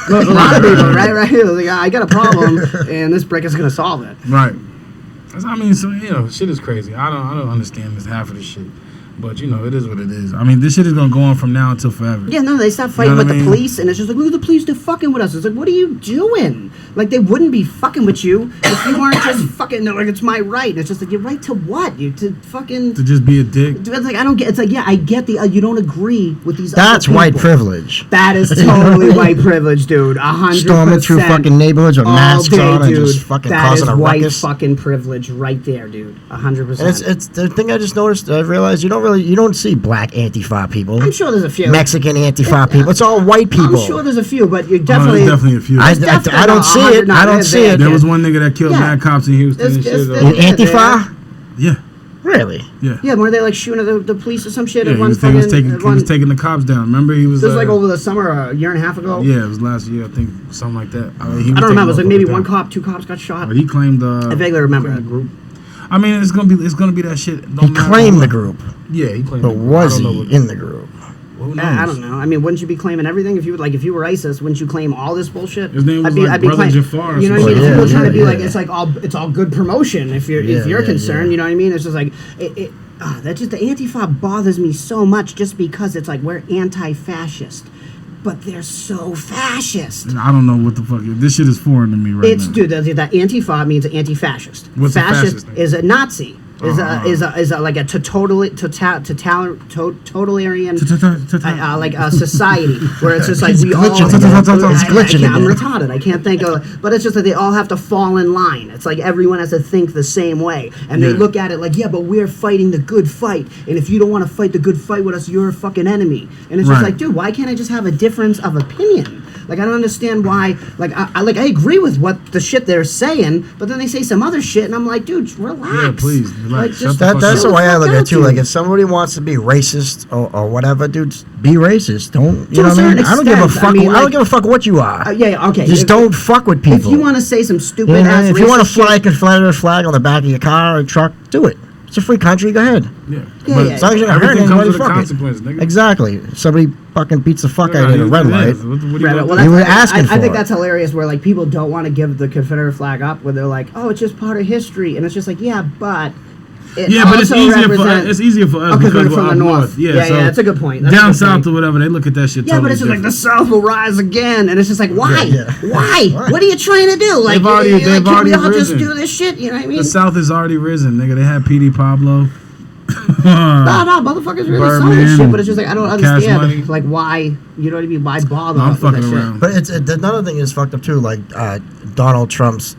A lot of people, right? Like, I got a problem, and this brick is gonna solve it. Right. I mean, so shit is crazy. I don't understand this half of this shit. But you know, it is what it is. I mean, this shit is gonna go on from now until forever. Yeah, no, they stop fighting with the police, and it's just like, look at the police, they're fucking with us. It's like, what are you doing? Like, they wouldn't be fucking with you if you weren't just fucking. They're like, it's my right. And it's just like, your right to what? You to fucking to just be a dick. It's like I don't get. It's like, yeah, I get the you don't agree with these. That's other people. white privilege. That is totally white privilege, dude. 100%. Storming through fucking neighborhoods with masks on and just fucking causing a ruckus. That is white fucking privilege right there, dude. 100%. It's the thing I just noticed. I realized you don't see black Antifa people. I'm sure there's a few. Mexican Antifa people. It's all white people. I'm sure there's a few, but you're definitely. There's definitely a few. I don't see it. I don't see it. There was one nigga that killed mad cops in Houston and shit. Antifa? Yeah. Really? Yeah. Yeah, weren't they like shooting at the police or some shit? Yeah, he was taking the cops down. Remember, he was. This was like over the summer, a year and a half ago. Yeah, it was last year, I think, something like that. I don't remember. It was like maybe one cop, two cops got shot. But he claimed. I vaguely remember the group. I mean, it's gonna be that shit. He claimed the group. Yeah, he claimed. But was he in the group? I don't know. I mean, wouldn't you be claiming everything if you were ISIS? Wouldn't you claim all this bullshit? His name was Brother Jafar. You know what I mean? If people trying to be like, it's all good promotion. If you're concerned, you know what I mean? It's just like that. Just the Antifa bothers me so much, just because it's like we're anti-fascist. But they're so fascist. I don't know what the fuck. This shit is foreign to me right now. Dude, that Antifa means anti-fascist. What's fascist? Fascist is a Nazi. Is a like a totalitarian like a society where it's just like we all. He's glitching. I'm retarded. I can't think of. But it's just that they all have to fall in line. It's like everyone has to think the same way, and they look at it like, yeah, but we're fighting the good fight, and if you don't want to fight the good fight with us, you're a fucking enemy. And it's just like, dude, why can't I just have a difference of opinion? Like, I don't understand why. Like, I agree with what the shit they're saying, but then they say some other shit, and I'm like, dude, relax. Yeah, please. Like, that's the way I look at it too. Like, if somebody wants to be racist or whatever, dude, be racist. Don't you know what I mean? I don't give a fuck. I don't give a fuck what you are. Okay. Just don't fuck with people. If you want to say some stupid ass, if you want to fly a Confederate flag on the back of your car or truck, do it. It's a free country. Go ahead. Yeah. But as long as you're not hurting anybody, fuck consequence, nigga. Exactly. Somebody fucking beats the fuck out of you at a red light. You were asking for it. I think that's hilarious. Where like people don't want to give the Confederate flag up. Where they're like, oh, it's just part of history, and it's just like, yeah, but. But it's easier for us because we're up north. Yeah, that's a good point. Down south or whatever, they look at that shit. Yeah, but it's just like the South will rise again, and it's just like, why? Why? What are you trying to do? Like, they've can already we all risen. just do this shit? You know what I mean? The South has already risen, nigga. They had PD Pablo. No, motherfuckers really saw this shit, but it's just like I don't understand, like why, you know what I mean? Why bother? I'm fucking around. Shit? But it's another thing is fucked up too. Like Donald Trump's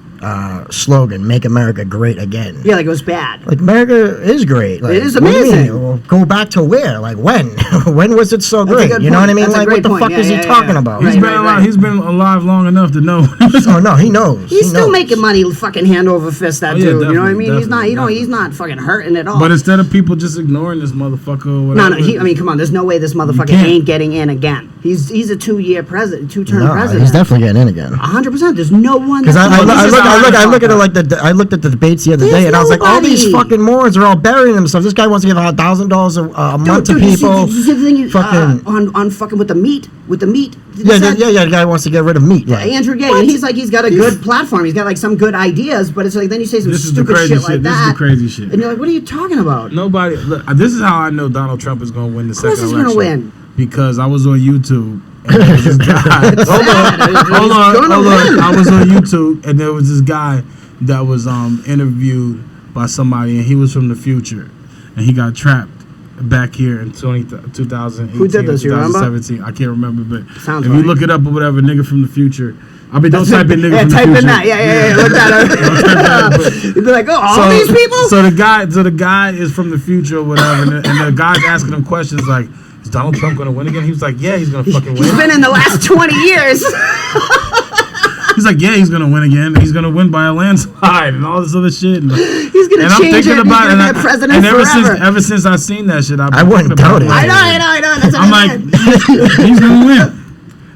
slogan, "Make America Great Again." Yeah, like it was bad. Like America is great. Like, it is amazing. Well, go back to where? Like when? When was it so great? You know what I mean? Like what the fuck is he talking about? He's been alive. He's been alive long enough to know. Oh no, he knows. He's still making money, fucking hand over fist. That dude. You know what I mean? He's not. He's not fucking hurting at all. But instead of people just ignoring this motherfucker, or whatever. No. I mean, come on. There's no way this motherfucker ain't getting in again. He's a 2-year president, 2-term president. He's definitely getting in again. 100%. There's no one. Because I look at it like I looked at the debates the other day, and I was like, all these fucking morons are all burying themselves. This guy wants to give $1,000 a month to people. On fucking with the meat. Yeah. The guy wants to get rid of meat. Yeah, Andrew Yang, and he's like, he's got a good platform. He's got like some good ideas, but it's like then you say some stupid shit like that. This is the crazy shit. And you're like, what are you talking about? Nobody. Look, this is how I know Donald Trump is going to win the second election. Of course he's going to win. Because I was on YouTube. And there was this guy. Hold on. I was on YouTube, and there was this guy that was interviewed by somebody, and he was from the future, and he got trapped back here in 2018. Who did this? 2017. I can't remember, but sounds if you look it up or whatever, nigga from the future. I mean, don't type in nigga from the future. Type in that. Yeah. Look that up. You'd be like, all these people. So the guy is from the future or whatever, and the guy's asking him questions like, is Donald Trump going to win again? He was like, yeah, he's going to fucking win. He's been in the last 20 years. He's like, yeah, he's going to win again. He's going to win by a landslide and all this other shit. And he's going to change it. He's going to be president forever. Ever since I've seen that shit, I wouldn't doubt it. I know. That's what I'm like, he's going to win.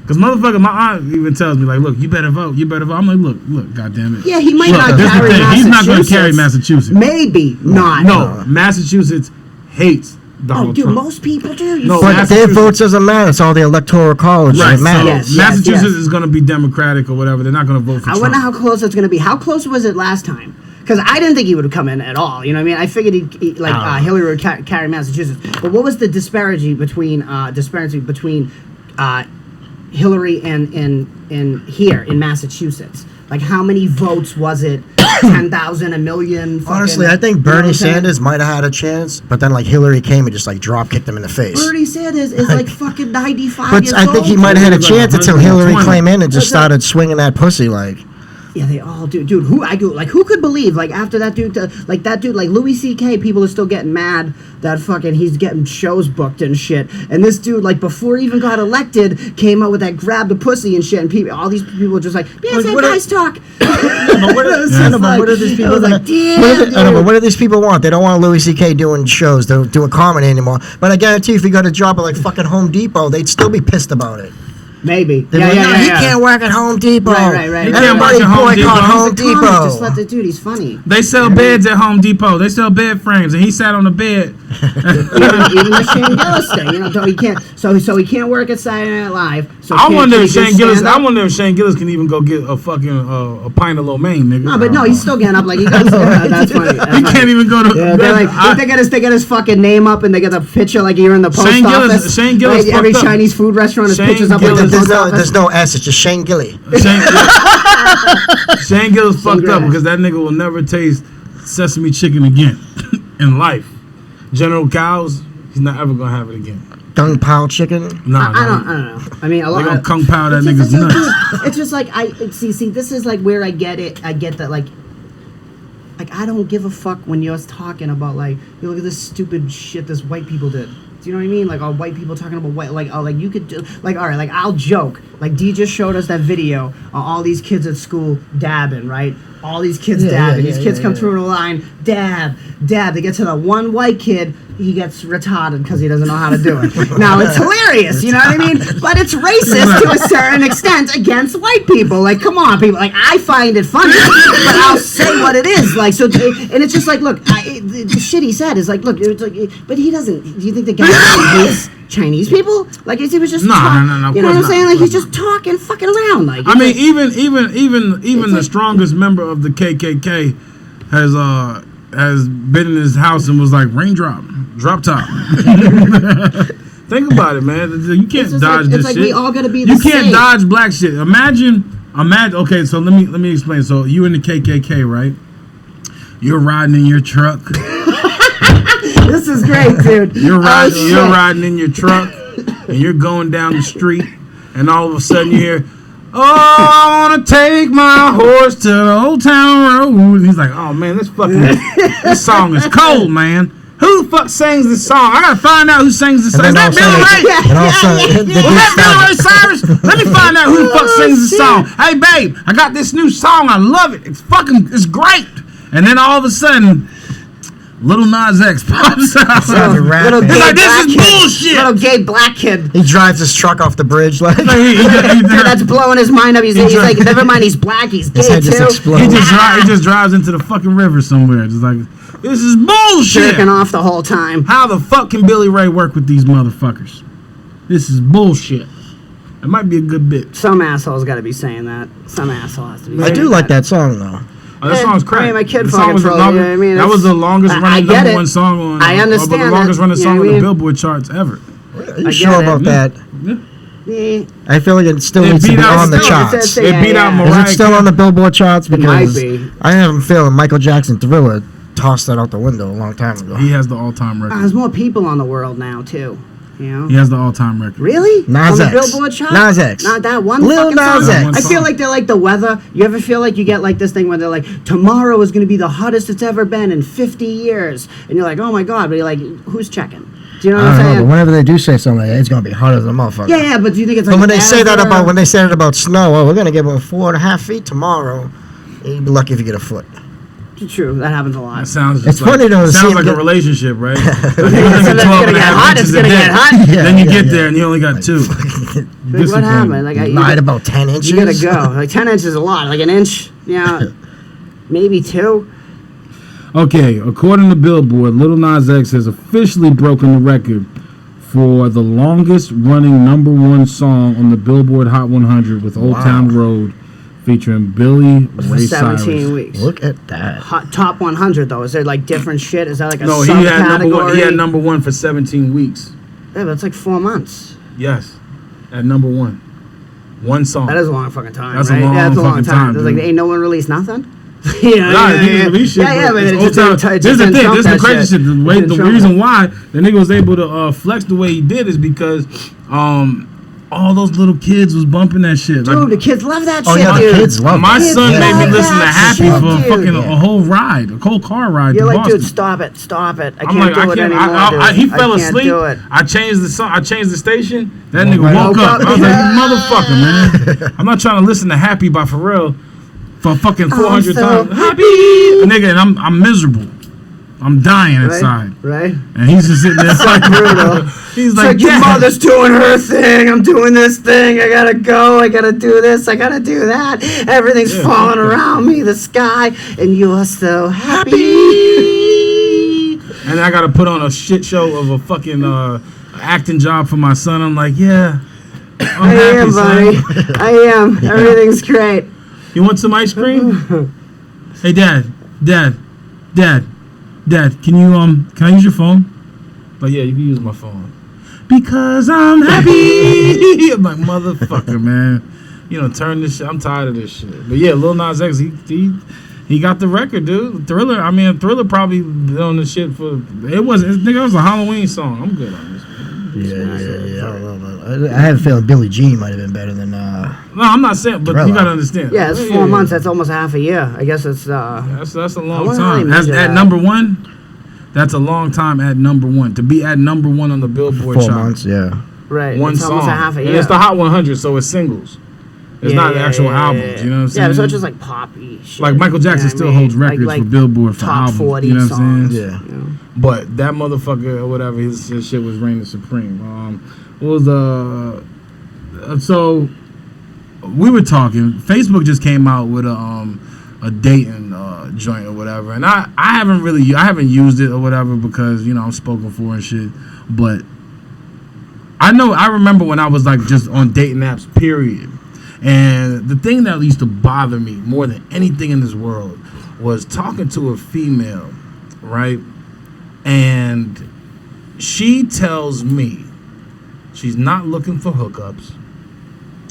Because motherfucker, my aunt even tells me, like, look, you better vote. I'm like, look, goddamn it. Yeah, he might not carry Massachusetts. He's not going to carry Massachusetts. Maybe not. No, Massachusetts hates Donald Trump. Most people do. But their votes doesn't matter. It's all the electoral college that matters. Massachusetts is going to be Democratic or whatever. They're not going to vote for Trump. I wonder how close it's going to be. How close was it last time? Because I didn't think he would come in at all. You know what I mean? I figured Hillary would carry Massachusetts. But what was the disparity between Hillary and here in Massachusetts? Like, how many votes was it? 10,000, a million? Honestly, I think Bernie Sanders might have had a chance, but then like Hillary came and just like drop kicked him in the face. Bernie Sanders is like fucking 95 years old. But I think he might have had a chance until Hillary came in and just started swinging that pussy like. Yeah, they all do, dude. Who could believe like after that dude, like Louis C.K. People are still getting mad that fucking he's getting shows booked and shit. And this dude, like before he even got elected, came out with that grab the pussy and shit. And all these people are just like, yeah, it's nice talk. But what are these people? What do these people want? They don't want Louis C.K. doing shows, they're doing comedy anymore. But I guarantee, if he got a job at like fucking Home Depot, they'd still be pissed about it. Maybe. He can't work at Home Depot. Right. Everybody boycott Home Depot. Just let the dude. He's funny. They sell beds at Home Depot. They sell bed frames, and he sat on the bed. even the Shane Gillis thing, you know, so he can't. So he can't work at Saturday Night Live. So I wonder if Shane Gillis can even go get a fucking a pint of lo mein, nigga. No, but no, he's still getting up. Like he goes. That's funny. He can't even go to. Yeah, they're like they get his fucking name up, and they get the picture like you're in the post office. Shane Gillis. Like, every Chinese food restaurant has pictures up like the post office. There's no S. It's just Shane Gilly. Shane Gillis fucked up because that nigga will never taste sesame chicken again in life. General Cows, he's not ever gonna have it again. Kung Pao chicken? I don't know. I mean, a lot. They gonna Kung Pao that nigga's nuts. It's just like see. This is like where I get it. I get that like I don't give a fuck when you're talking about like, you look at this stupid shit this white people did. Do you know what I mean? Like all white people talking about like you could do, like, all right, like I'll joke. Like D just showed us that video of all these kids at school dabbing, right? All these kids dabbing. These kids come through the line, dab. They get to the one white kid, he gets retarded because he doesn't know how to do it. Now it's hilarious, you know what I mean? But it's racist to a certain extent against white people. Like, come on, people. Like, I find it funny, but I'll say what it is. Like, so, and it's just like, look, the shit he said is like, look, it's like, but he doesn't. Do you think the guy hates Chinese people? Like, he was just no. You know what I'm saying? Like, he's just talking fucking around. Like, I mean, even the strongest member of the KKK has been in his house and was like, raindrop, drop top. Think about it, man. You can't dodge this shit. We all gotta be the You same. can't dodge black shit. Imagine. Okay, so let me explain. So you in the KKK, right? You're riding in your truck. This is great, dude. You're riding in your truck, and you're going down the street, and all of a sudden you hear, "Oh, I want to take my horse to the Old Town Road." And he's like, "Oh man, this song is cold, man. Who the fuck sings this song? I gotta find out who sings this song. Is that Billy Ray? Was that Billy Ray Cyrus? Let me find out who the fuck sings this song. Hey babe, I got this new song. I love it. It's great." And then all of a sudden, Little Nas X pops out. He's like, "This is bullshit." Little gay black kid. He drives his truck off the bridge like. That's blowing his mind up. He's like, never mind, he's black, he's gay too. He just drives into the fucking river somewhere. Just like, this is bullshit. Jerking off the whole time. How the fuck can Billy Ray work with these motherfuckers? This is bullshit. It might be a good bit. Some asshole's got to be saying that. Some asshole has to be saying I do like that song though. Oh, that song's crazy. I mean, my kid fucking trolls, you know what I mean? That was the longest running number one song on. I understand the longest running song on the mean? Billboard charts ever. Are you sure about that? Yeah. I feel like it still needs to be on the charts. It beat out Mariah. Is it still on the Billboard charts? Because it might be. I have a feeling Michael Jackson Thriller tossed that out the window a long time ago. He has the all-time record. There's more people on the world now too. You know? He has the all-time record. Really? Nas on X. the Billboard chart? Nas X. Not that one Lil fucking Nas song. X. I feel like they're like the weather. You ever feel like you get like this thing where they're like, tomorrow is going to be the hottest it's ever been in 50 years. And you're like, oh my God. But you're like, who's checking? Do you know what I'm saying? But whenever they do say something, it's going to be hotter than a motherfucker. Yeah, but do you think it's like But when they say that about snow, oh, we're going to give them 4.5 feet tomorrow, you'd be lucky if you get a foot. True, that happens a lot. That sounds it's funny though. Sounds like a relationship, right? It's gonna get hot. It's gonna get hot. Then you get there and you only got 2. Like, what happened? Like, you lied about 10 inches. You gotta go. Like 10 inches is a lot. Like an inch, yeah, maybe 2. Okay, according to Billboard, Lil Nas X has officially broken the record for the longest running #1 song on the Billboard Hot 100 with Old Town Road featuring Billy For Ray 17 Cyrus. weeks. Look at that. Hot, top 100 though. Is there like different shit? Is that like a No, subcategory? he had number one for 17 weeks. Yeah, that's like 4 months. Yes, at number one. One song. That is a long fucking time. That's a right? long yeah, that's a long fucking time. time, There's like dude. ain't no one released nothing. Yeah, but it just didn't this is the didn't thing. trump This is the that crazy shit. shit. The reason why the nigga was able to flex the way he did is because all those little kids was bumping that shit. Dude, the kids love that Oh shit, yeah, dude. the kids love My that. son Kids made me love listen to that Happy shit, for dude. fucking a whole ride, a whole car ride. You're to like, Boston. dude, stop it. I I'm can't like, do it anymore, dude. he fell I can't asleep. do it. I changed the song. I changed the station. That nigga right woke up. up. I was like, you motherfucker, man. I'm not trying to listen to Happy by Pharrell for fucking 400 so times. Happy, nigga, and I'm miserable. I'm dying inside. Right? And he's just sitting there like brutal. He's It's like, like, your "Dad." mother's doing her thing. I'm doing this thing. I gotta go. I gotta do this. I gotta do that. Everything's falling around me, the sky, and you're so happy. And I gotta put on a shit show of a fucking acting job for my son. I'm like, yeah, I'm I happy, am, son. buddy. I am. Everything's great. You want some ice cream? Hey, Dad, can I use your phone? But yeah, you can use my phone. Because I'm happy. I'm like, motherfucker, man. You know, turn this shit. I'm tired of this shit. But yeah, Lil Nas X, he got the record, dude. Thriller probably been on the shit for. It was a Halloween song. I'm good on this, man. Yeah. I don't know. I have a feeling Billie Jean might have been better than. No, I'm not saying, but you Thriller. gotta understand. Yeah, it's 4 months. That's almost half a year. I guess it's. That's a long wonder how they time. measure At that. number one, that's a long time at number one. To be at number one on the Billboard 4 chart. months, yeah. Right. One it's song. almost a half a And year. it's the Hot 100, so it's singles. It's not the actual albums, you know what I'm saying? Yeah, so it's just like poppy shit. Like Michael Jackson you know still what I mean? holds records Like for Billboard for top albums. 40 You know what I'm songs. saying? Yeah. You know? But that motherfucker or whatever, his shit was reigning supreme. What was the? So we were talking. Facebook just came out with a dating joint or whatever, and I haven't used it or whatever because I'm spoken for and shit. But I remember when I was like just on dating apps, period. And the thing that used to bother me more than anything in this world was talking to a female, right? And she tells me she's not looking for hookups.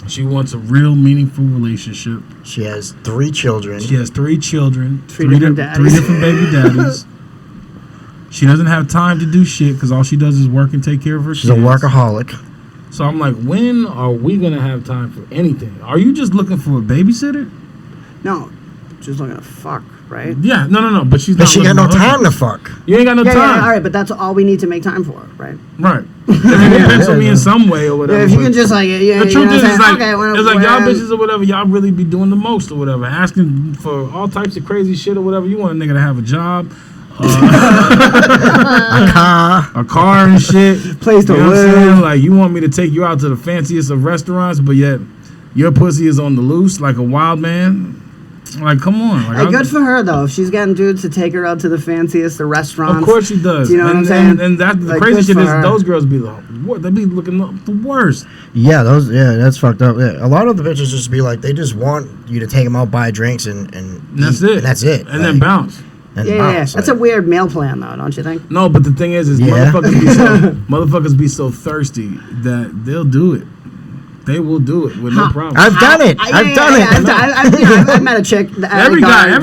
She wants a real meaningful relationship. She has 3 children. She has 3 children, Three different daddies. 3 different baby daddies. She doesn't have time to do shit because all she does is work and take care of her She's a kids. workaholic. So I'm like, when are we gonna have time for anything? Are you just looking for a babysitter? No, just looking to fuck, right? Yeah, no. But she's But not. she got no looking for time to hookups. fuck. You ain't got no Yeah, time. all right, but that's all we need to make time for, right? Right. I mean, it depends on me in some way or whatever. Yeah, if you but can just like, the truth is, it's like, okay, it's like y'all bitches or whatever, y'all really be doing the most or whatever, asking for all types of crazy shit or whatever. You want a nigga to have a job, a car and shit, Place to you know what I'm live. saying? Like you want me to take you out to the fanciest of restaurants, but yet your pussy is on the loose like a wild man. Like, come on. Like, Hey, good for her though. If she's getting dudes to take her out to the fanciest of restaurants. Of course she does. Do you know what I'm saying? And that the Like, crazy good shit for is her. those girls be like, what? They be looking the worst. Yeah, that's fucked up. Yeah. A lot of the bitches just be like, they just want you to take them out, buy drinks, and That's eat, it. And that's it. And then bounce. And Yeah, bounce, that's a weird meal plan though, don't you think? No, but the thing is Yeah. motherfuckers be so thirsty that they'll do it. They will do it with no problem. I've done it. I've done it. I've met a chick. Every guy has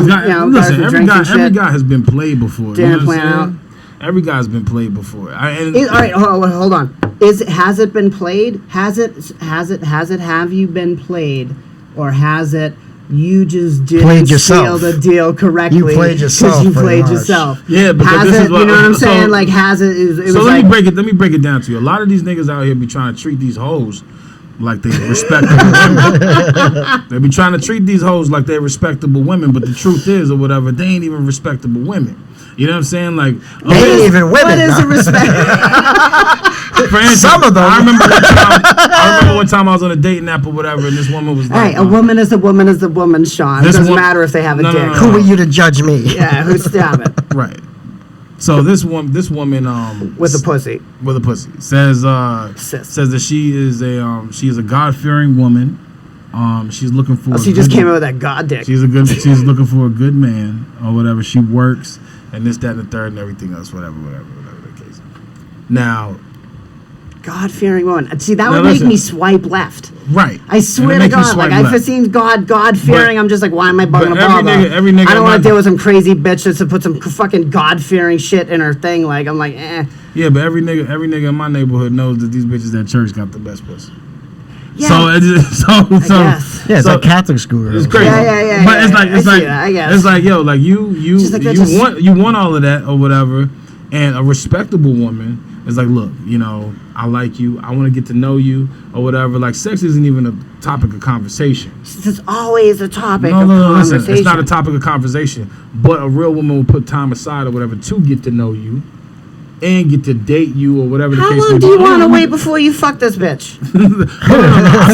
got. Listen, every guy guy has been played before. Dinner You know what plan I'm saying? Every guy's been played before. All right, hold on. Has it been played? Has it? Have you been played, or has it? You just didn't Played seal yourself. the deal correctly. You played yourself, You pretty played much. yourself. Yeah, but has this it, is what you know what I'm so- saying? Like, has it? It was So like, let me break it down to you. A lot of these niggas out here be trying to treat these hoes like they respectable women. They be trying to treat these hoes like they're respectable women, but the truth is, or whatever, they ain't even respectable women. You know what I'm saying? Like, They ain't even women. What is no. the respect? for instance, Some of them. I remember one time I was on a dating app or whatever, and this woman was like, Hey, a woman is a woman is a woman, Shawn. It This doesn't one- matter if they have a No, no, dick. no, Who are you to judge me? Yeah, who's stop it right. So this woman, with a pussy. with a pussy says Sis. says that she is a God-fearing woman, She's looking for. She just came out with that god dick. She's She's looking for a good man or whatever. She works and this, that, and the third, and everything else. Whatever the case. Now, God-fearing woman. See, that would make me swipe left. Right. I swear to God, like I've seen God-fearing. I'm just like, why am I bugging a bother? Every nigga I don't want to deal with some crazy bitch that's to put some fucking God-fearing shit in her thing. Like, I'm like, eh. Yeah, but every nigga in my neighborhood knows that these bitches at church got the best pussy. Yeah. Yeah, it's like Catholic school. It's crazy. Yeah. But it's like I guess. it's like, yo, like you want all of that or whatever, and a respectable woman is like, look, I like you, I want to get to know you or whatever. Like, sex isn't even a topic of conversation. It's always a topic of listen, conversation. it's not a topic of conversation, but a real woman will put time aside or whatever to get to know you and get to date you or whatever the case may be. How long do you want to wait before you fuck this bitch?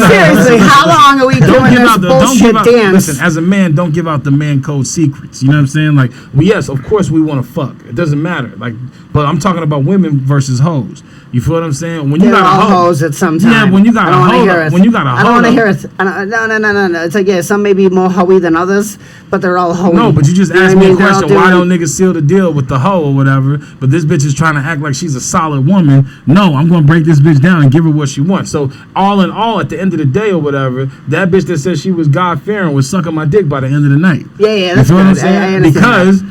Seriously, how long are we doing this bullshit dance? Listen, as a man, don't give out the man code secrets. You know what I'm saying? Like, well, yes, of course we want to fuck. It doesn't matter. Like, but I'm talking about women versus hoes. You feel what I'm saying? When you got a hoe, hoes at some time. Yeah, when you got a hoe, I don't want to hear it. No. It's like, yeah, some may be more hoey than others, but they're all hoey. No, but you just asked me a question. Why don't niggas seal the deal with the hoe or whatever? But this bitch is trying to act like she's a solid woman. No, I'm going to break this bitch down and give her what she wants. So all in all, at the end of the day or whatever, that bitch that said she was God-fearing was sucking my dick by the end of the night. Yeah, that's what I'm saying? Because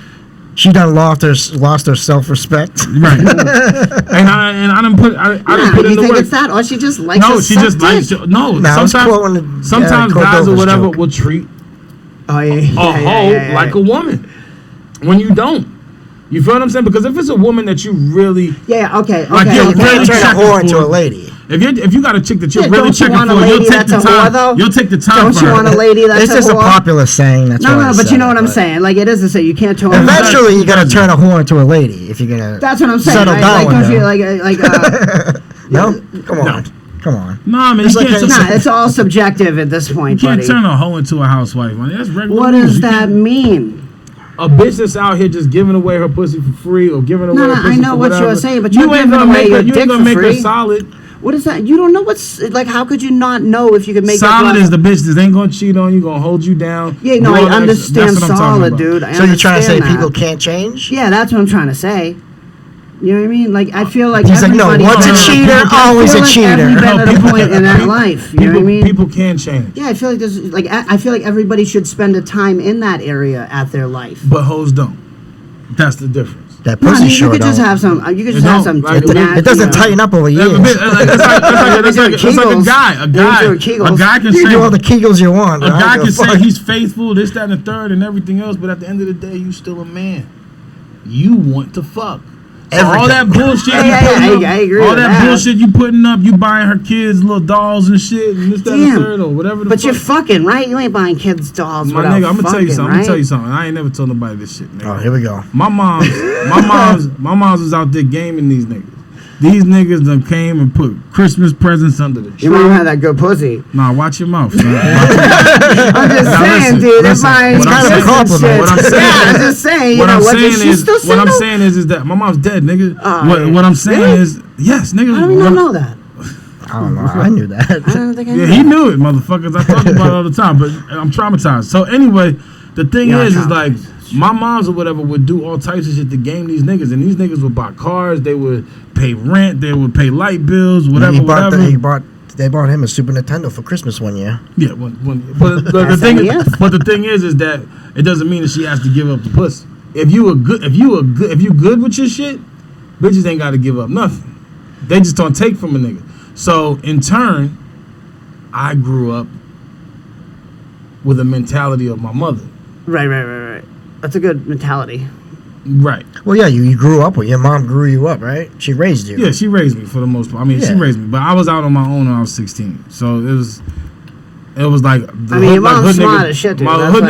she done lost her self-respect. Right. and I didn't put in the work. You think it's that, or she just likes sometimes guys or whatever will treat a hoe like a woman when you don't. You feel what I'm saying? Because if it's a woman that you really okay, like you're really turn a whore into a lady. If you got a chick that you're really checking for, you'll take the time. You'll take the time. Don't you want a lady that's This is a popular saying. That's no, but you know what I'm saying. Like, it is a saying. You can't turn. Eventually, you gotta turn a whore into a lady if you're gonna. That's what I'm saying. Settle down with her. No, come on. Nah, man, it's all subjective at this point. You can't turn a hoe into a housewife, man. That's regular. What does that mean? A bitch that's out here just giving away her pussy for free or giving away her pussy for I know what whatever, you're saying, but you ain't gonna make your dick for make her free. solid. What is that? You don't know what's like. How could you not know if you could make solid? Is the bitch that ain't gonna cheat on you, gonna hold you down? Yeah, no, I understand solid, dude. So you're trying to say people can't change? Yeah, that's what I'm trying to say. You know what I mean? Like, I feel like he's like, no, once a cheater, always a cheater. Every been at a point in that life. You know what I mean? People can change. Yeah, I feel like there's like I feel like everybody should spend a time in that area at their life. But hoes don't. That's the difference. That pussy you could just have some. You could just have some. It doesn't tighten up over years. It's like a guy. A guy can say do all the Kegels you want. A guy can say he's faithful, this, that, and the third, and everything else. But at the end of the day, you still a man. You want to fuck. All that bullshit I agree all with that bullshit you putting up, you buying her kids little dolls and shit and this, that, and the third or whatever the fuck. You're fucking, right? You ain't buying kids dolls. My nigga, I'm gonna tell you something. I'm gonna tell you something. I ain't never told nobody this shit, nigga. Oh, here we go. My mom's was out there gaming these niggas. These niggas done came and put Christmas presents under the tree. You might have that good pussy. Nah, watch your mouth, son. I'm just saying, dude. It's kind of a compliment. What I'm saying I'm just saying. What I'm saying is that my mom's dead, nigga. What I'm saying is, yes, nigga. I don't know that. I don't know. I knew that. I don't think I knew he knew it, motherfuckers. I talk about it all the time, but I'm traumatized. So anyway, the thing is like, my moms or whatever would do all types of shit to game these niggas, and these niggas would buy cars, they would pay rent, they would pay light bills, whatever. They bought him a Super Nintendo for Christmas one year. Yeah, but the thing is that it doesn't mean that she has to give up the pussy. If you good with your shit, bitches ain't got to give up nothing. They just don't take from a nigga. So in turn, I grew up with a mentality of my mother. Right. That's a good mentality. Right. Well, yeah, you grew up with your mom grew you up, right? She raised you. Yeah, she raised me for the most part. I mean, she raised me, but I was out on my own when I was 16. So it was like your mom's smart as shit, dude. Hood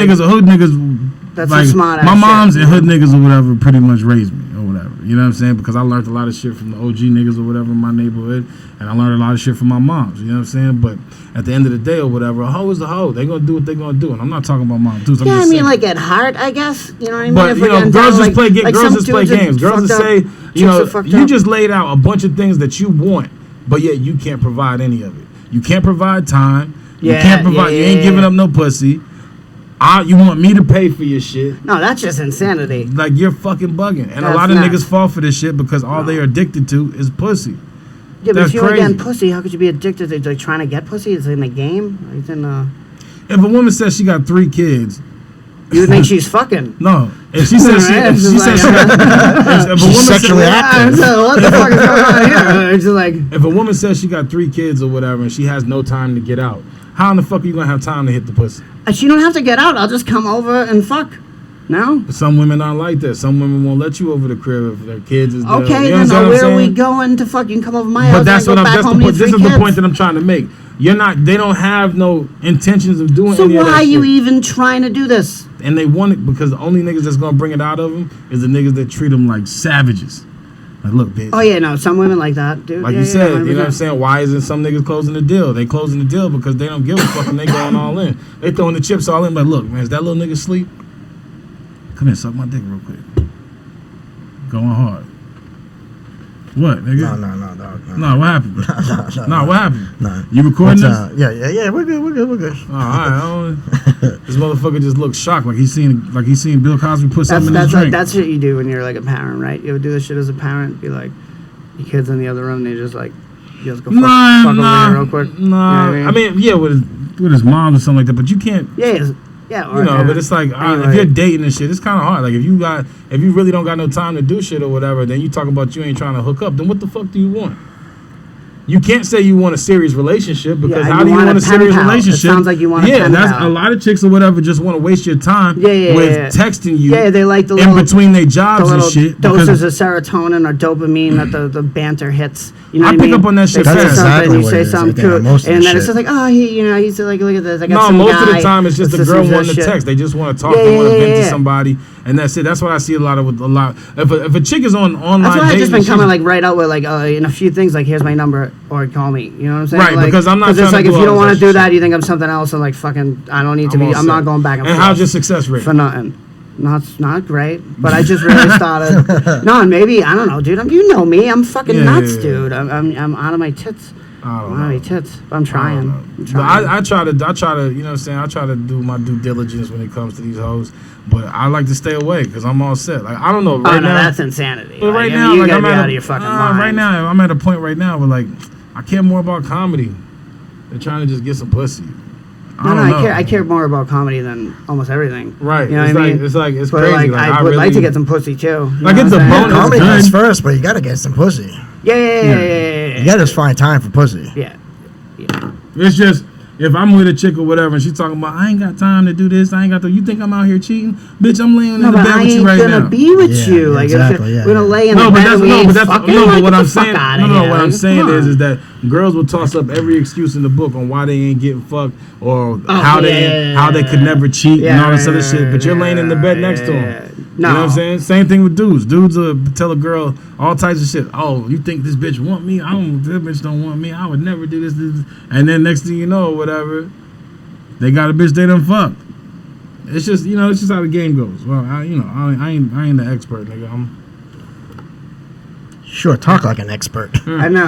niggas. That's like, smart. My mom's and hood niggas or whatever pretty much raised me or whatever. You know what I'm saying? Because I learned a lot of shit from the OG niggas or whatever in my neighborhood, and I learned a lot of shit from my moms. You know what I'm saying? But at the end of the day or whatever, a hoe is a hoe. They gonna do what they gonna do, and I'm not talking about mom dudes. Yeah, I mean, like at heart, I guess. You know what I mean? But girls just play games. Girls just play games. Girls just say, you just laid out a bunch of things that you want, but yet you can't provide any of it. You can't provide time. You can't provide. You ain't giving up no pussy. You want me to pay for your shit? No, that's just insanity. Like, you're fucking bugging. And a lot of niggas fall for this shit because all they are addicted to is pussy. Yeah, but if you're getting pussy, how could you be addicted to like trying to get pussy? It's in the game. It's in If a woman says she got 3 kids, you would think she's fucking. No, if she says if a woman sexually active. What the fuck is going on here? It's just like if a woman says she got 3 kids or whatever and she has no time to get out, how in the fuck are you gonna have time to hit the pussy? She don't have to get out. I'll just come over and fuck. No. But some women aren't like that. Some women won't let you over the crib if their kids is there. Okay, you know then where are we going to fuck? You can come over my house. But that's what I'm. This is kids. the point that I'm trying to make. You're not. They don't have no intentions of doing. So any why of that are you shit. even trying to do this? And they want it because the only niggas that's gonna bring it out of them is the niggas that treat them like savages. Like, look, bitch. Oh yeah, no, some women like that, dude. Like you said, you know what I'm saying? Why isn't some niggas closing the deal? They closing the deal because they don't give a fuck and they going all in. They throwing the chips all in. But look, man, is that little nigga sleep? Come here, suck my dick real quick. Going hard. What, nigga? No, what happened? No, what happened? No. You recording this? Yeah, we're good. Oh, all right. This motherfucker just looks shocked, like he's seen Bill Cosby put something in his drink. That's what you do when you're like a parent, right? You ever do this shit as a parent? Be like, your kids in the other room, they just like, you just go fuck over there real quick. Nah, I mean, yeah, with his mom or something like that, but you can't. Yeah, or, but it's like if you're dating and shit, it's kind of hard. Like if you really don't got no time to do shit or whatever, then you talk about you ain't trying to hook up. Then what the fuck do you want? You can't say you want a serious relationship because how do you want a serious relationship? It sounds like you want a pen that's pal. a lot of chicks or whatever just want to waste your time with texting you. Yeah, they like the in between their jobs and shit. Doses of serotonin or dopamine that the banter hits. You know I pick up on that shit fast. Exactly you say something cute, and then it's just like, oh, he's like, look at this. I got some most guy of the time it's just the girl wanting to shit. text. They just want to talk. They want to vent to somebody, and that's it. That's what I see a lot. If a chick is on online, that's why I've just been dating, coming like right out with like in a few things like here's my number or call me. You know what I'm saying? Right, like, because I'm not. Because it's like if you don't want to do that, you think I'm something else, and like fucking, I don't need to be. I'm not going back and forth. And how's your success rate? For nothing. Not great, but I just really started. No, and maybe I don't know, dude. You know me. I'm fucking nuts, dude. I'm out of my tits. I'm out of my tits. But I'm trying. I try to. You know what I'm saying? I try to do my due diligence when it comes to these hoes. But I like to stay away because I'm all set. Like I don't know. Right now, that's insanity. But right now, you like gotta I'm be out of your fucking mind. Right now, I'm at a point right now where like I care more about comedy than trying to just get some pussy. I care more about comedy than almost everything. Right. You know what I mean? It's but crazy. Like, I would like to get some pussy too. Like it's a bonus. Comedy comes first, but you gotta get some pussy. Yeah. You gotta just find time for pussy. Yeah. It's just if I'm with a chick or whatever and she's talking about I ain't got time to do this, I ain't got to. You think I'm out here cheating, bitch? I'm laying in the bed with you right now. I ain't gonna be with you. Like exactly, we're gonna lay in the bed. But what I'm saying, what I'm saying is that girls will toss up every excuse in the book on why they ain't getting fucked or how they could never cheat and all this other shit. But you're laying in the bed next to them. No. You know what I'm saying? Same thing with dudes. Dudes will tell a girl all types of shit. Oh, you think this bitch want me? This bitch don't want me. I would never do this. And then next thing you know, whatever, they got a bitch they done fucked. It's just, it's just how the game goes. Well, I ain't the expert, nigga. Sure, talk like an expert. I know.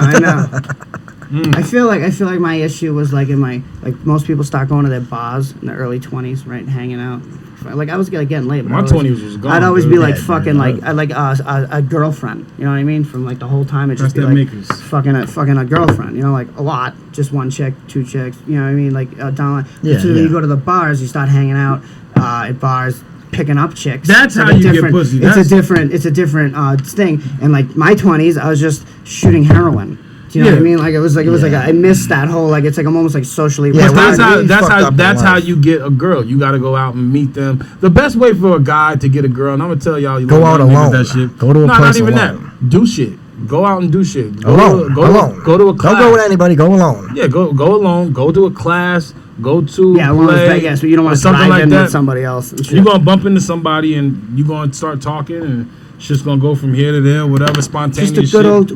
I feel like my issue was like most people start going to their bars in the early 20s, right, hanging out. Like I was getting late. But my 20s was gone. I'd always be like fucking like a girlfriend. You know what I mean? From like the whole time it just be like fucking a girlfriend. You know, like a lot, just one chick, two chicks. You know what I mean? Like down. So you go to the bars, you start hanging out at bars. Picking up chicks. That's how you get pussy. It's a different thing. And like my 20s, I was just shooting heroin. Do you know what I mean? Like it was like I missed that whole like it's like I'm almost like socially. Yeah, that's how you get a girl. You got to go out and meet them. The best way for a guy to get a girl, and I'm gonna tell y'all, you go out alone. That shit. Go to a place not even alone. that. Do shit. Go out and do shit. Alone. Go to a class. Don't go with anybody. Go alone. Yeah, go alone. Go to a class. Go to play. So you don't want to something like that with somebody else. You're gonna bump into somebody and you're gonna start talking and it's just gonna go from here to there, whatever, spontaneous. Just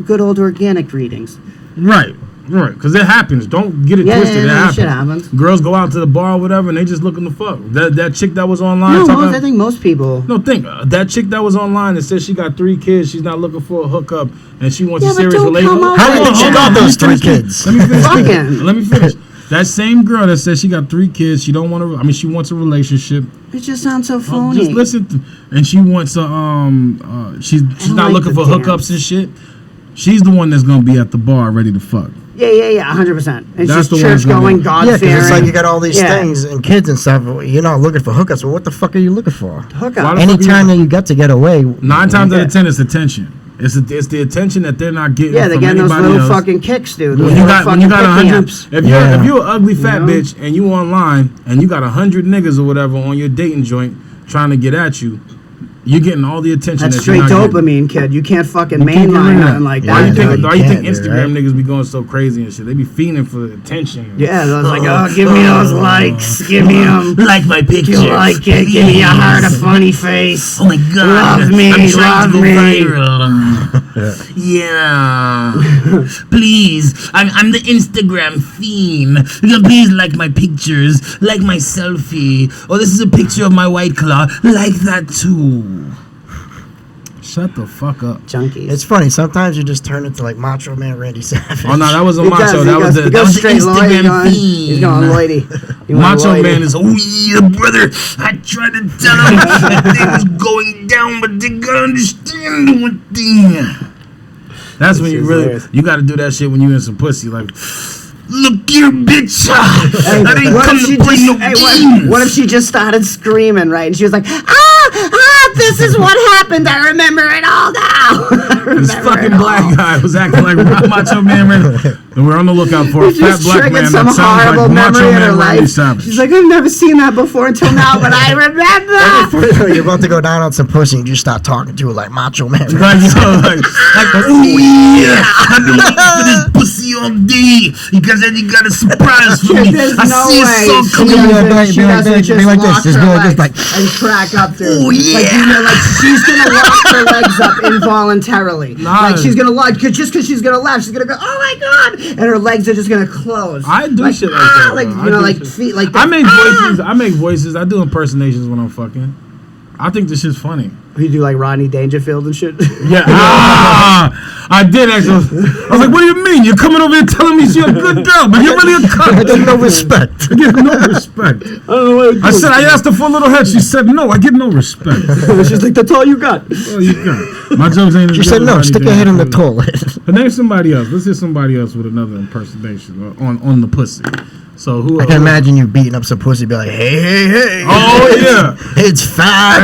good old organic readings. Right, because it happens. Don't get it twisted. It happens. Shit happens. Girls go out to the bar or whatever, and they just looking to fuck. That chick that was online. I think most people. No, that chick that was online that says she got 3 kids. She's not looking for a hookup, and she wants a serious relationship. How did she got those 3 kids? Let me finish. Let me finish. That same girl that says she got 3 kids, she don't want to. I mean, she wants a relationship. It just sounds so phony. Just listen, and she wants a she's not like looking the for hookups and shit. She's the one that's gonna be at the bar ready to fuck. Yeah, 100%. And That's she's the one church going, God Yeah, fearing. because it's like you got all these things and kids and stuff. You're not looking for hookups. Well, what the fuck are you looking for? Hookup. Anytime that you got to get away. 9 times out of 10, it's attention. It's the attention that they're not getting. Yeah, they're from getting those anybody little else. fucking kicks, dude. When you got 100, if you're an ugly fat You know? bitch and you online and you got 100 niggas or whatever on your dating joint trying to get at you, you're getting all the attention. That's that straight you're not dopamine, kid. You can't fucking You can't get rid mainline of that. nothing like Why that. you think? dude. Why you think You can't, Instagram right? niggas be going so crazy and shit? They be fiending for the attention. Yeah, I was like, oh, give me those likes. Give me them. Like my pictures. You like it? Give me a heart, a funny face. Oh my god! Love me, I'm trying to go love me. viral. Yeah. Please, I'm the Instagram fiend. Please like my pictures, like my selfie. Oh, this is a picture of my White Claw. Like that too. Shut the fuck up. Junkies. It's funny. Sometimes you just turn into like Macho Man Randy Savage. Oh no, that was a He macho. does, That he was goes- the he goes straight Instagram Lloyd, fiend. He's going lady. He went Macho lady. Man is, oh yeah, brother. I tried to tell him that they was going down, but they gotta understand the one thing. That's when you really, hilarious. you gotta do that shit when you in some pussy. Like, look here, bitch. Hey, I didn't what come if she to play just- no hey, games. what if she just started screaming, right? And she was like, this is what happened. I remember it all now. This fucking black guy was acting like Macho Man Randy. And we're on the lookout for a She fat just black triggered man some that sounds horrible like Macho memory in her Man Randy life. Savage. She's like, I've never seen that before until now, but I remember. You're about to go down on some pussy and you just start talking to her like Macho Man. Like, oh yeah, I've been waiting for this pussy all day because then you got a surprise for me. There's I no see a way song she coming doesn't- up. she doesn't just be like this, lock just her be like this, legs like- and crack up, dude. Oh, Like, you know, like she's gonna lock her legs up involuntarily. Nah. Like she's gonna like, just because she's gonna laugh, she's gonna go, oh my god, and her legs are just gonna close. I do like, shit like that. like bro. you I know, do like shit. feet, like I that. make voices. I make voices. I do impersonations when I'm fucking. I think this shit's funny. You do like Rodney Dangerfield and shit. Yeah. I did actually. I was like, what do you mean? You're coming over here telling me she's a good girl, but you're really a cunt. I get no respect. I get no respect. I don't know what I said, I asked her for a little head. She said, no, I get no respect. She's like, that's all you got. Oh, you got. My jokes ain't as She good said as no. Rodney Stick your head in the Dangerfield. toilet. But name somebody else. Let's hear somebody else with another impersonation on the pussy. So who? I can imagine you beating up some pussy, be like, hey, hey, hey. Oh yeah. It's fat.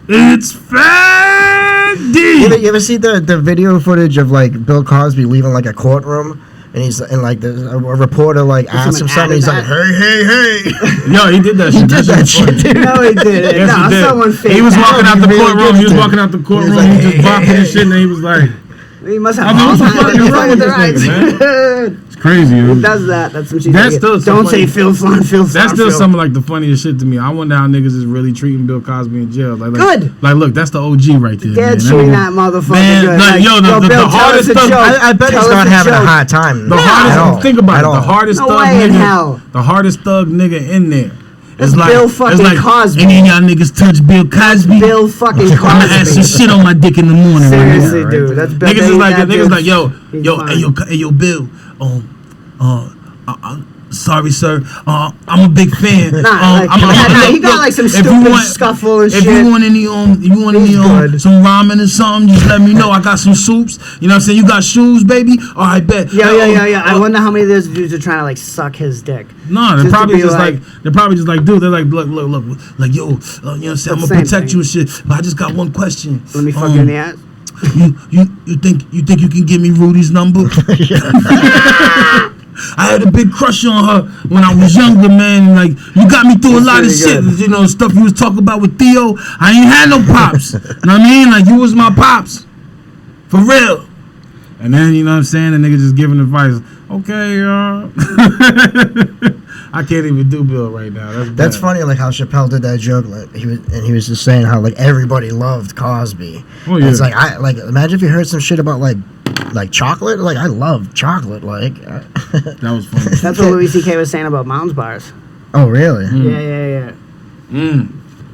It's Fandy. You ever see the video footage of like Bill Cosby leaving like a courtroom? And he's and like a reporter like asks him something. He's like, hey, hey, hey. Yo, he did that shit. He did that shit, dude. No, he didn't. Yes, no, he did. someone faked He was that. walking out the Really courtroom. He was gifted. walking out the courtroom. like, He just hey, bopping hey, and shit, and he was like, He must have I mean, all what the kinds fuck of is wrong with this rights. nigga, It's crazy. He Dude. does that. That's some shit. That's like, still don't funny. say Phil Flan, Phil Flan. That's still Phil. some of like the funniest shit to me. I wonder how niggas is really treating Bill Cosby in jail. Like, Good. Like, look, that's the OG right there. They're man. treating nigga- that motherfucker Man, good. like, yo, the Bill, tell hardest us a stuff- joke. I bet Tell he's us not a having a joke. hard time. The at hardest. all. Think about At it. all. The hardest No thug way in nigga. hell. The hardest thug nigga in there. That's It's like, Bill it's fucking like, Cosby. Any of y'all niggas touch Bill Cosby? Bill fucking I'ma ask some Cosby. shit on my dick in the morning. Seriously, right now. dude. That's Bill. Niggas is like, niggas like, yo, He's yo, fine. hey, yo, Bill. Sorry, sir. I'm a big fan. He got like some stupid scuffle and if shit. you want any, He's good. some ramen or something, just let me know. I got some soups. You know what I'm saying? You got shoes, baby? All right, bet. Yeah. I wonder how many of those dudes are trying to like suck his dick. No, they're Just to probably be just like- like they're probably just like, dude. They're like, look, like, yo, you know what I'm saying? I'm the gonna same protect thing. you and shit, but I just got one question. Let me fuck you in the ass. You think you can give me Rudy's number? I had a big crush on her when I was younger, man. Like, you got me through a lot of pretty shit. good. You know, stuff you was talking about with Theo. I ain't had no pops. You know what I mean? Like, you was my pops. For real. And then, you know what I'm saying? The nigga just giving advice. Okay, I can't even do Bill right now. That's bad. funny, like how Chappelle did that joke. Like, he was just saying how like everybody loved Cosby. Oh, And it's yeah. like imagine if you heard some shit about like chocolate. Like, I love chocolate. Like, That was funny. That's what Louis C.K. was saying about Mounds bars. oh really? Yeah.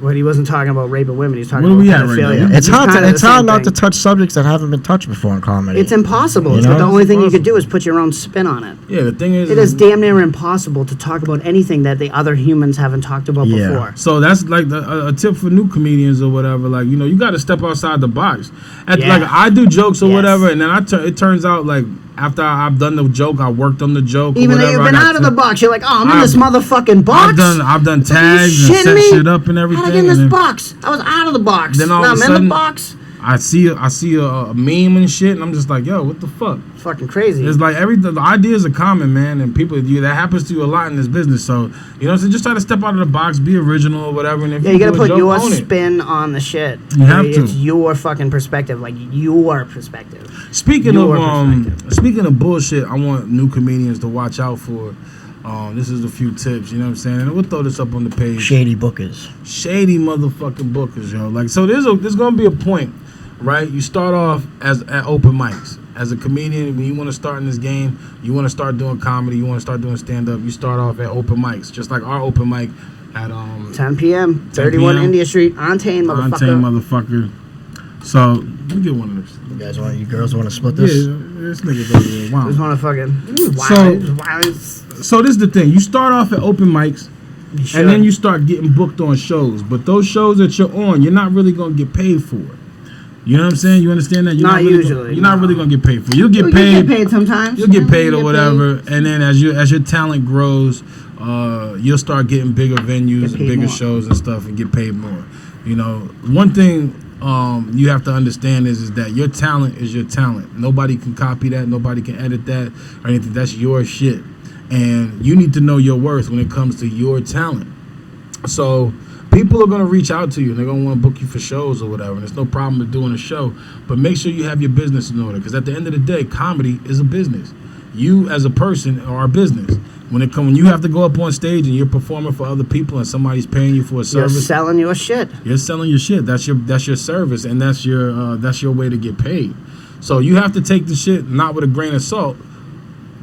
But he wasn't talking about rape of women. He's talking Where about we at right pedophilia. now? It's Which is hard. kinda It's the hard same not to thing. touch subjects that haven't been touched before in comedy. It's impossible. You It's know? the only thing you Impossible. could do is put your own spin on it. Yeah, the thing is, It is damn near impossible to talk about anything that the other humans haven't talked about Yeah. before. So that's like a tip for new comedians or whatever. Like, you know, you got to step outside the box. Yeah. Like I do jokes or Yes. whatever, and then it turns out like after I've done the joke, I worked on the joke. Even or though whatever, you've been I got out of the to- box, you're like, oh, I'm in this I've- motherfucking box. I've done Are you tags and shitting set me? shit up and everything. How'd I get in this and then box? I was out of the box. Then all now of a I'm in sudden- the box. I see a meme and shit, and I'm just like, yo, what the fuck? It's fucking crazy. It's like the ideas are common, man, and people that happens to you a lot in this business. So you know, so just try to step out of the box, be original or whatever. And if Yeah, you gotta do a put joke, your own it. spin on the shit. You have to. It's your fucking perspective, like your perspective. Speaking Your of perspective. speaking of bullshit, I want new comedians to watch out for. This is a few tips, you know what I'm saying, and we'll throw this up on the page. Shady bookers. Shady motherfucking bookers, yo. Like, so there's gonna be a point, right? You start off at open mics. As a comedian, when you want to start in this game, you want to start doing comedy, you want to start doing stand-up, you start off at open mics, just like our open mic at 10 p.m. 31 p.m. India Street, on Tane, on motherfucker. Tame motherfucker. So let me get one of those. You girls want to split Yeah, this? this nigga's over there. Wow. Just want to fucking. So this is the thing. You start off at open mics, and then you start getting booked on shows. But those shows that you're on, you're not really gonna get paid for. You know what I'm saying? You understand that? You're Not really usually, You're not no. really gonna get paid for. You'll get You paid. get paid sometimes. You'll get paid You or get whatever, and then as your talent grows, you'll start getting bigger venues Get and paid bigger more. shows and stuff, and get paid more. You know, one thing you have to understand is that your talent is your talent. Nobody can copy that. Nobody can edit that or anything. That's your shit, and you need to know your worth when it comes to your talent. So people are gonna reach out to you and they're gonna want to book you for shows or whatever. And there's no problem with doing a show, but make sure you have your business in order, because at the end of the day, comedy is a business. You as a person are a business. When you have to go up on stage and you're performing for other people and somebody's paying you for a You're service, selling your shit. you're selling your shit. That's your service, and that's your way to get paid. So you have to take the shit not with a grain of salt,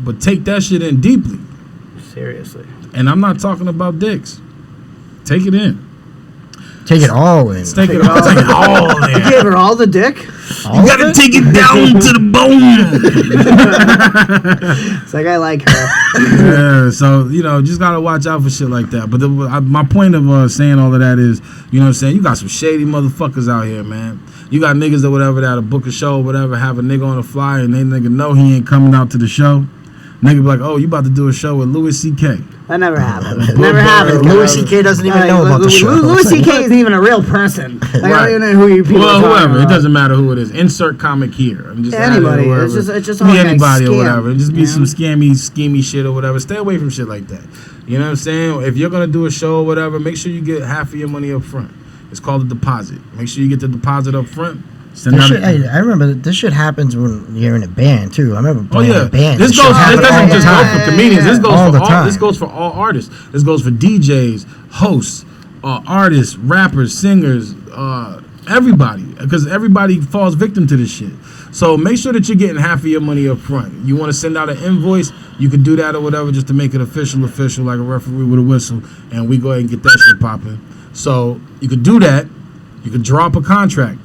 but take that shit in deeply. Seriously. And I'm not talking about dicks. Take it in. Take it all in. Take it all. Take it all You in. gave her all the dick? You gotta take it down to the bone. It's like, I like her. Yeah, so you know, just gotta watch out for shit like that. But my point of saying all of that is, you know what I'm saying, you got some shady motherfuckers out here, man. You got niggas that whatever that'll book a show or whatever, have a nigga on the flyer, and they nigga know he ain't coming out to the show. Nigga be like, oh, you about to do a show with Louis C.K. That never happened. Never happened. Louis C.K. doesn't even know about the show. Louis C.K. isn't even a real person. Like, I Right. don't even know who you people Well, are talking whoever. It about. doesn't matter who it is. Insert comic here. I'm just Anybody. adding whoever. It's just be all like anybody or scam, whatever. Just be you some know? schemy shit or whatever. Stay away from shit like that. You know what I'm saying? If you're gonna do a show or whatever, make sure you get half of your money up front. It's called a deposit. Make sure you get the deposit up front. Send This out shit, I remember this shit happens when you're in a band too. I remember Oh playing in yeah, a band. this shit goes. This happens all doesn't the just go time. for comedians. This goes All for the all. time. This goes for all artists. This goes for DJs, hosts, artists, rappers, singers, everybody. Because everybody falls victim to this shit. So make sure that you're getting half of your money up front. You want to send out an invoice, you can do that or whatever, just to make it official, like a referee with a whistle, and we go ahead and get that shit popping. So you could do that. You could draw up a contract.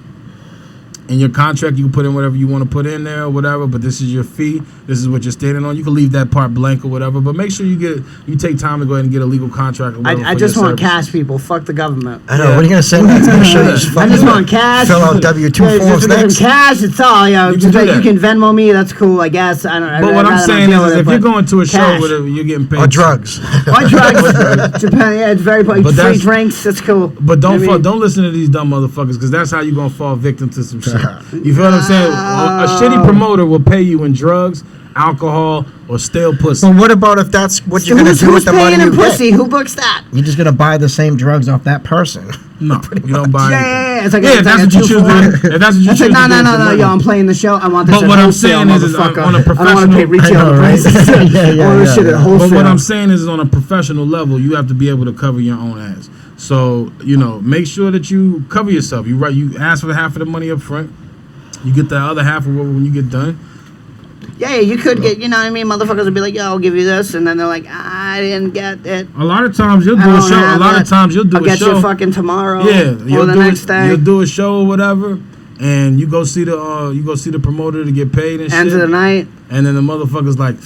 In your contract, you can put in whatever you want to put in there or whatever, but this is your fee. This is what you're standing on. You can leave that part blank or whatever, but make sure you take time to go ahead and get a legal contract or whatever. I for just your want services. cash, people. Fuck the government. I know. Yeah. What are you gonna say next? Gonna show you just I just want cash. Fill out W-2 Yeah, forms just next. cash, it's all. You know, You can just do like, that. you can Venmo me. That's cool, I guess. I don't. But what I'm saying is if you're going to a show cash. where you're getting paid Or drugs. Or drugs. Japan, yeah, it's very But free that's- drinks. That's cool. But don't You know what I mean? don't listen to these dumb motherfuckers, because that's how you're gonna fall victim to some shit. You feel what I'm saying? A shitty promoter will pay you in drugs, alcohol, or stale pussy. But what about if that's what So you're gonna who's do with the money paying you in pussy? get? Who books that? You're just gonna buy the same drugs off that person. No, you don't buy anything. Yeah. It's like Yeah, it's if that's like what you a choose to 2-for-1. do. If that's what you That's choose like, to do. no, yo, I'm playing the show. I want this But at what I'm wholesale, saying is motherfucker. on a I don't want to pay professional- retail I know, right? prices. Yeah, I want this yeah, shit yeah. at wholesale. But what I'm saying is, on a professional level, you have to be able to cover your own ass. So, you know, make sure that you cover yourself. You ask for half of the money up front. You get the other half of it when you get done. Yeah, you could get, you know what I mean? Motherfuckers would be like, yo, I'll give you this. And then they're like, I didn't get it. A lot of times you'll do I a don't show. A have lot it. of times you'll do I'll a get show. you fucking tomorrow. Yeah, or the next day. You'll do a show or whatever, and you go see the promoter to get paid and End shit. of the night. And then the motherfucker's like,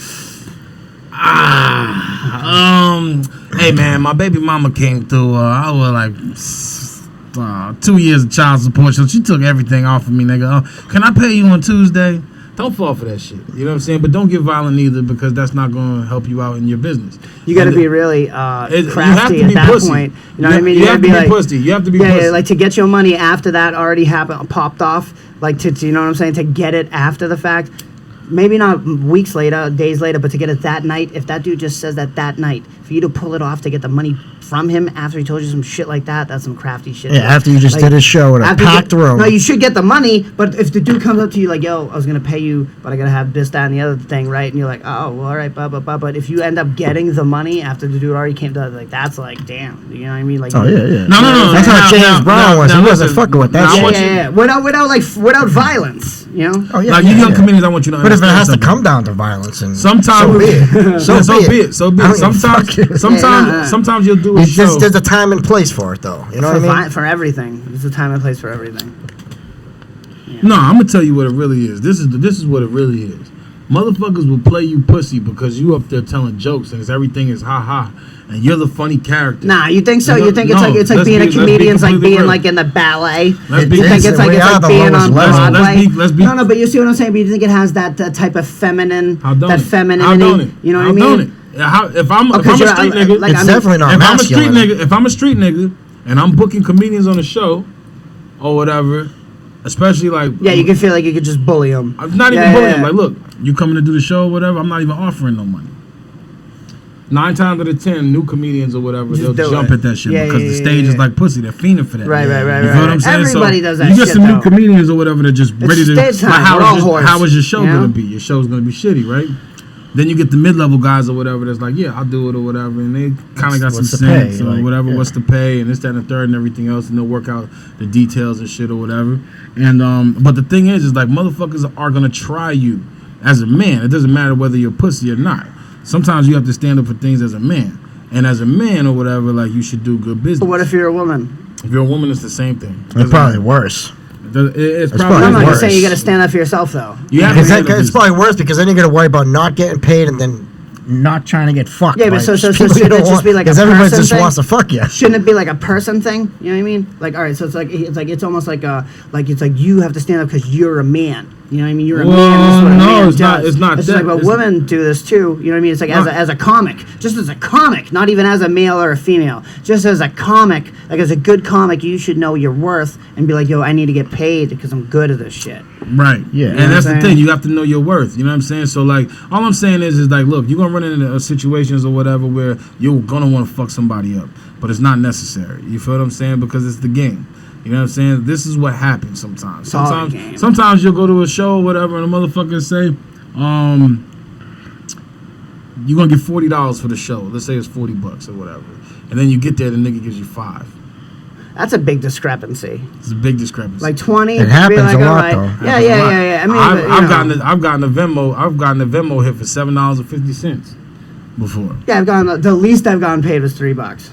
hey man, my baby mama came through. I was like 2 years of child support, so she took everything off of me, nigga. Can I pay you on Tuesday? Don't fall for that shit. You know what I'm saying? But don't get violent either, because that's not going to help you out in your business. You got to be really crafty at that point. You know what I mean? You have to be like, pussy. You have to be pussy. Yeah, like to get your money after that already happened, popped off. Like to you know what I'm saying? To get it after the fact. Maybe not weeks later, days later, but to get it that night. If that dude just says that night, for you to pull it off to get the money from him after he told you some shit like that, that's some crafty shit. Yeah, after you just did a show in a packed room. No, you should get the money, but if the dude comes up to you like, yo, I was going to pay you, but I got to have this, that, and the other thing, right? And you're like, oh, well, all right, blah, blah, blah. But if you end up getting the money after the dude already came to, like, that's like, damn. You know what I mean? Like, oh, yeah. No. That's how James Brown was. He wasn't fucking with that shit. Yeah. Without violence, you know? Oh, yeah. Like, you young comedians, I want you to But if it understand has to something. come down to violence, and Sometimes so be it. So be it. I don't give a Sometimes you'll do a show. There's a time and place for it, though. You know what I mean? For everything. There's a time and place for everything. Yeah. No, I'm gonna tell you what it really is. This is what it really is. Motherfuckers will play you pussy because you up there telling jokes and everything is ha ha, and you're the funny character. Nah, you think so? You think it's like being a comedian's like being like in the ballet? You think it's like being on Broadway? No, but you see what I'm saying? But you think it has that type of femininity? You know what I mean? If I'm a street nigga, it's definitely not masculine. If I'm a street nigga and I'm booking comedians on the show or whatever, especially like you can feel like you could just bully them. I'm not even bullying them. Like, look, you coming to do the show or whatever, I'm not even offering no money. 9 times out of 10, new comedians or whatever, they'll jump at that shit because the stage is like pussy. They're fiending for that. Right. You know what I'm saying? Everybody does that. You get shit, some though. new comedians or whatever that just ready to. Stage time. How is your show gonna be? Your show's gonna be shitty, right? Then you get the mid-level guys or whatever that's like, yeah, I'll do it or whatever, and they kind of got some sense or whatever, what's the pay and this, that, and the third and everything else, and they'll work out the details and shit or whatever. And but the thing is like motherfuckers are gonna try you as a man. It doesn't matter whether you're pussy or not. Sometimes you have to stand up for things as a man, and as a man or whatever, like you should do good business. But what if you're a woman? If you're a woman, it's the same thing. It's probably worse. It's probably probably I'm not worse. saying you got to stand up for yourself though. Yeah, it's probably worse because then you're gonna worry about not getting paid and then not trying to get fucked. Yeah, but so should it just be like a person everybody just thing? wants to fuck you. Shouldn't it be like a person thing? You know what I mean? Like, all right, so it's almost like it's like you have to stand up because you're a man. You know what I mean? You're a man. This is what a man it's does. It's not. It's that. like, but women do this too. You know what I mean? It's like as a comic, just as a comic, not even as a male or a female. Just as a comic, like as a good comic, you should know your worth and be like, yo, I need to get paid because I'm good at this shit. Right. Yeah. And that's the thing. You have to know your worth. You know what I'm saying? So like, all I'm saying is like, look, you're gonna run into situations or whatever where you're gonna want to fuck somebody up, but it's not necessary. You feel what I'm saying? Because it's the game. You know what I'm saying? This is what happens sometimes. Sometimes you'll go to a show or whatever and a motherfucker say, you're going to get $40 for the show. Let's say it's $40 or whatever. And then you get there, the nigga gives you $5. That's a big discrepancy. It's a big discrepancy. Like 20. It happens like, a lot, right. though. Yeah. I mean, I've gotten a Venmo hit for $7.50 before. Yeah, the least I've gotten paid was $3.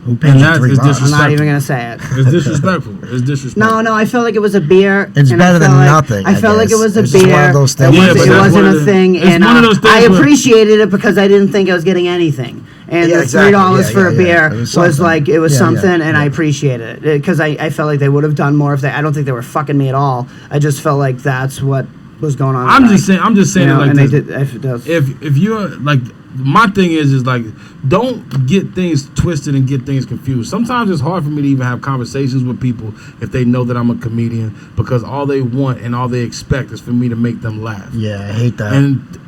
Who paid you $3? I'm not even gonna say it. It's disrespectful. It's disrespectful. No, I felt like it was a beer. It's better than nothing. I felt like it was a beer. Just one of those things. It wasn't a thing, and one of those things I appreciated it because I didn't think I was getting anything. And the $3 for a beer was like it was something, and I appreciated it because I felt like they would have done more if they. I don't think they were fucking me at all. I just felt like that's what was going on. I'm just saying it like and this. If you're like. My thing is like, don't get things twisted and get things confused. Sometimes it's hard for me to even have conversations with people if they know that I'm a comedian because all they want and all they expect is for me to make them laugh. Yeah, I hate that.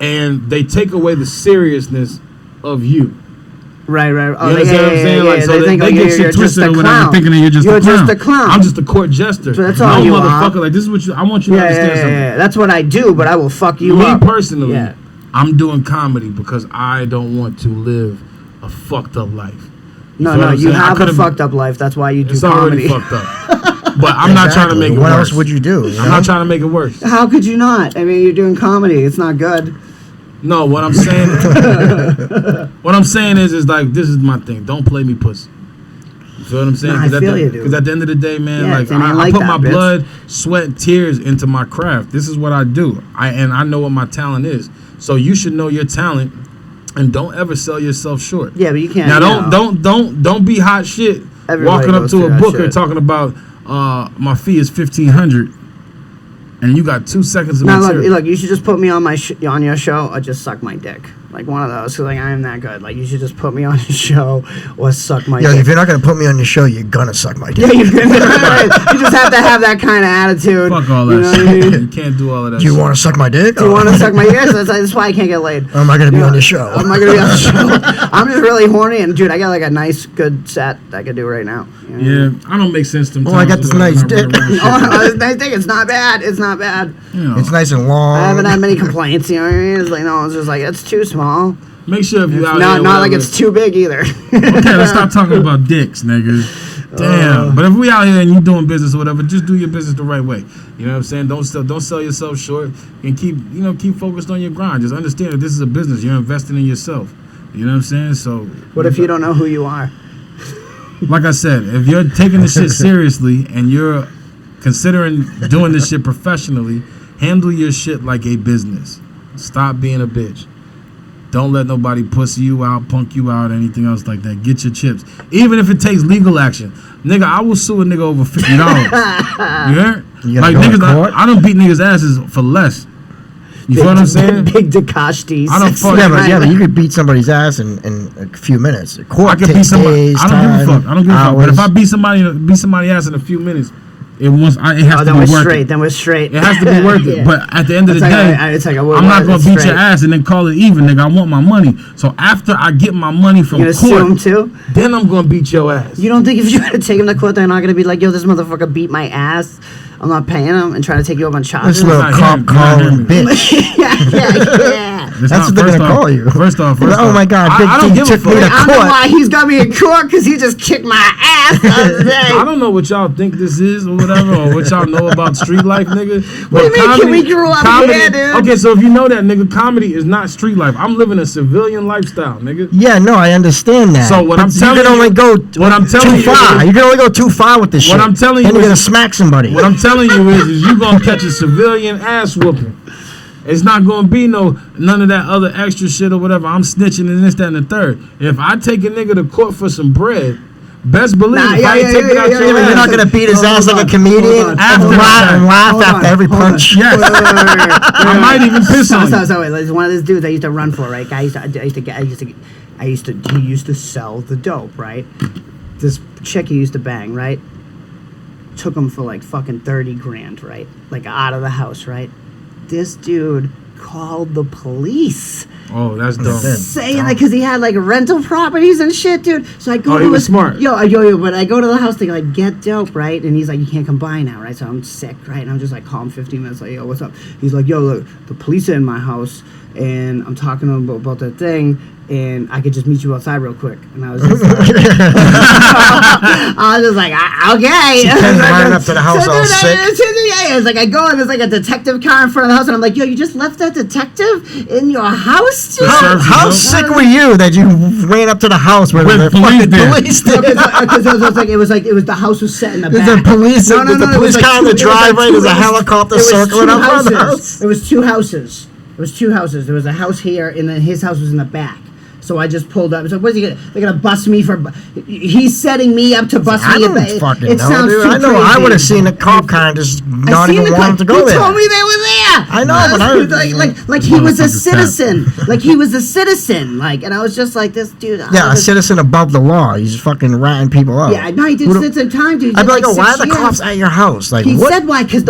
And they take away the seriousness of you. Right. You understand what I'm saying? Like, so they get shit twisted or whatever, thinking that you're just a clown. I'm just a court jester. So that's all you motherfucker. Like, this is what I want you to understand something. Yeah. That's what I do, but I will fuck you up. Me personally. Yeah. I'm doing comedy because I don't want to live a fucked up life. You have a fucked up life. That's why you do comedy. It's already fucked up. But I'm not trying to make it worse. What else would you do? I'm not trying to make it worse. How could you not? I mean, you're doing comedy. It's not good. No, what I'm saying is like, this is my thing. Don't play me pussy. You feel what I'm saying? Nah, I feel you, dude. Because at the end of the day, man, Yeah, like it ain't I like put that, my bitch. blood, sweat, and tears into my craft. This is what I do. I know what my talent is. So you should know your talent, and don't ever sell yourself short. Yeah, but you can't. Now you know. don't be hot shit Everybody walking up goes to through a that booker shit. talking about my fee is $1,500, and you got 2 seconds of No, material. look, you should just put me on on your show or just suck my dick. Like one of those. Cause like I am that good. Like you should just put me on your show or suck my Yo, dick. if you're not gonna put me on your show, you're gonna suck my Yeah, dick. you just have to have that kind of attitude. Fuck all You that know what I shit. mean? You can't do all of that. Do you shit. want to suck my dick? Do you want to suck my dick? That's why I can't get laid. Or am I gonna be You on know, your show? I'm not gonna be on the show. I'm just really horny, and dude, I got like a nice, good set I could do right now. You know what I mean? Yeah, I don't make sense sometimes. Oh, I got this nice dick. Oh, this nice thing. It's not bad. It's not bad. It's nice and long. I haven't had many complaints. You know what I mean? It's like no, it's just like it's too small. Make sure if you out Not here, like whatever- it's too big either. Okay, let's stop talking about dicks, nigga. Damn. But if we out here and you doing business or whatever, just do your business the right way. You know what I'm saying? Don't sell yourself short, and keep focused on your grind. Just understand that this is a business. You're investing in yourself. You know what I'm saying? So What if you don't know who you are? like I said, if you're taking this shit seriously and you're considering doing this shit professionally, handle your shit like a business. Stop being a bitch. Don't let nobody pussy you out, punk you out, anything else like that. Get your chips. Even if it takes legal action. Nigga, I will sue a nigga over $50. You heard? You Like gotta go to niggas, court? I don't beat niggas' asses for less. You feel what I'm saying? Big Tekashi. I don't fuck- Yeah, but you could beat somebody's ass in a few minutes. Court I can beat takes somebody. days, I don't give a time, fuck. I don't give a fuck. But if I hours. beat somebody's ass in a few minutes, it has Oh, to then be we're worth straight. it. Then we're straight. It has to be worth it. Yeah. But at the end of It's the like day, it's like I'm not gonna beat your ass and then call it even, nigga. I want my money. So after I get my money from You gonna sue him court, too? then I'm gonna beat your ass. You don't think if you try to take him to court, they're not gonna be like, "Yo, this motherfucker beat my ass. I'm not paying him," and try to take you up on charges? This little not cop him. You're not calling him. bitch. yeah. It's That's not- what they're first gonna off- call you. First off, Oh my God, Big I don't D give a took me fuck. to I know court. why he's got me in court because he just kicked my ass the other day. I don't know what y'all think this is or whatever, or what y'all know about street life, nigga. What do you mean? We grew up here, dude. Okay, so if you know that, nigga, comedy is not street life. I'm living a civilian lifestyle, nigga. Yeah, no, I understand that. So what But I'm telling you can only you- go what I'm telling too you far. is- You can only go too far with this shit. What I'm telling you then you're is- gonna smack somebody. What I'm telling you is you gonna catch a civilian ass whooping. It's not gonna be none of that other extra shit or whatever. I'm snitching and this, that, and the third. If I take a nigga to court for some bread, best believe Nah, if yeah, I ain't yeah, taking yeah, out yeah, your yeah, ass. You're not gonna beat his Hold ass on, like a comedian hold on, After and laugh, that. and laugh Hold after on, every hold on. punch. Yes. I might even piss on you. So wait, there's one of these dudes I used to run for, right? He used to sell the dope, right? This chick he used to bang, right? Took him for like fucking 30 grand, right? Like out of the house, right? This dude called the police. Oh, that's dumb. Saying that because he had like rental properties and shit, dude. So I go Oh, to he was his, smart. Yo, but I go to the house to like get dope, right? And he's like, you can't come by now, right? So I'm sick, right? And I'm just like, call him 15 minutes, like, yo, what's up? He's like, yo, look, the police are in my house, and I'm talking to them about that thing, and I could just meet you outside real quick. And I was just like, okay. She came running up to the house all sick. Yeah, it's like I go and there's like a detective car in front of the house, and I'm like, yo, you just left that detective in your house, dude? How sick were you that you ran up to the house where With the police fucking there. police No, did? because it was the house was set in the There's back. the police, No, with the it was police like car in the two- it was like driveway. two- There's a it was- helicopter it was circling two up around the houses. house. It was two houses. It was two houses. There was a house here, and then his house was in the back. So I just pulled up. It's like, what's he gonna? They're gonna bust me for? He's setting me up to bust I me. don't fucking It know, sounds dude. too I know. I crazy. would have seen the cop car and just not seen even the wanted to go he there. told me they were there. I know, but I was- like he was a Motherfucker's fat. citizen. Like he was a citizen. Like, and I was just like, this dude. Yeah, a citizen above the law. He's fucking ratting people out. Yeah, no, he did Who sit some time, dude. He I'd did be like, oh, why are 6 the years. cops at your house? Like, He what? said why, because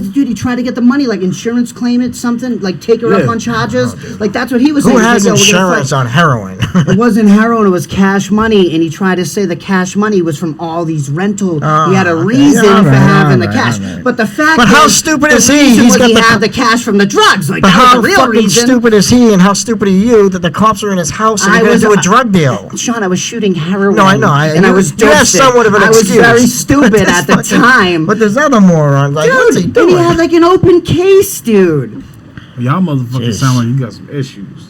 dude, he tried to get the money, like insurance claim it, something, like take her up Yeah. on charges. Like that's what he was saying. Who He's has like, yo, we're gonna insurance fight. on heroin? It wasn't heroin, it was cash money, and he tried to say the cash money was from all these rental. Oh, he had a okay. reason Yeah, for alright, having the alright, cash. alright. But the fact But how is, stupid the is he? reason He's was got he the- had the cash from the drugs. Like But that was how the real fucking reason. stupid is he, and how stupid are you that the cops are in his house and I you're was gonna do a drug deal? Sean, I was shooting heroin. No, I know. And I was you have dosing. somewhat of an I was excuse. very But stupid this at the fucking- time. But there's other morons. Like, what's he Dude, doing? and he had like an open case, dude. Y'all motherfuckers Jeez. sound like you got some issues.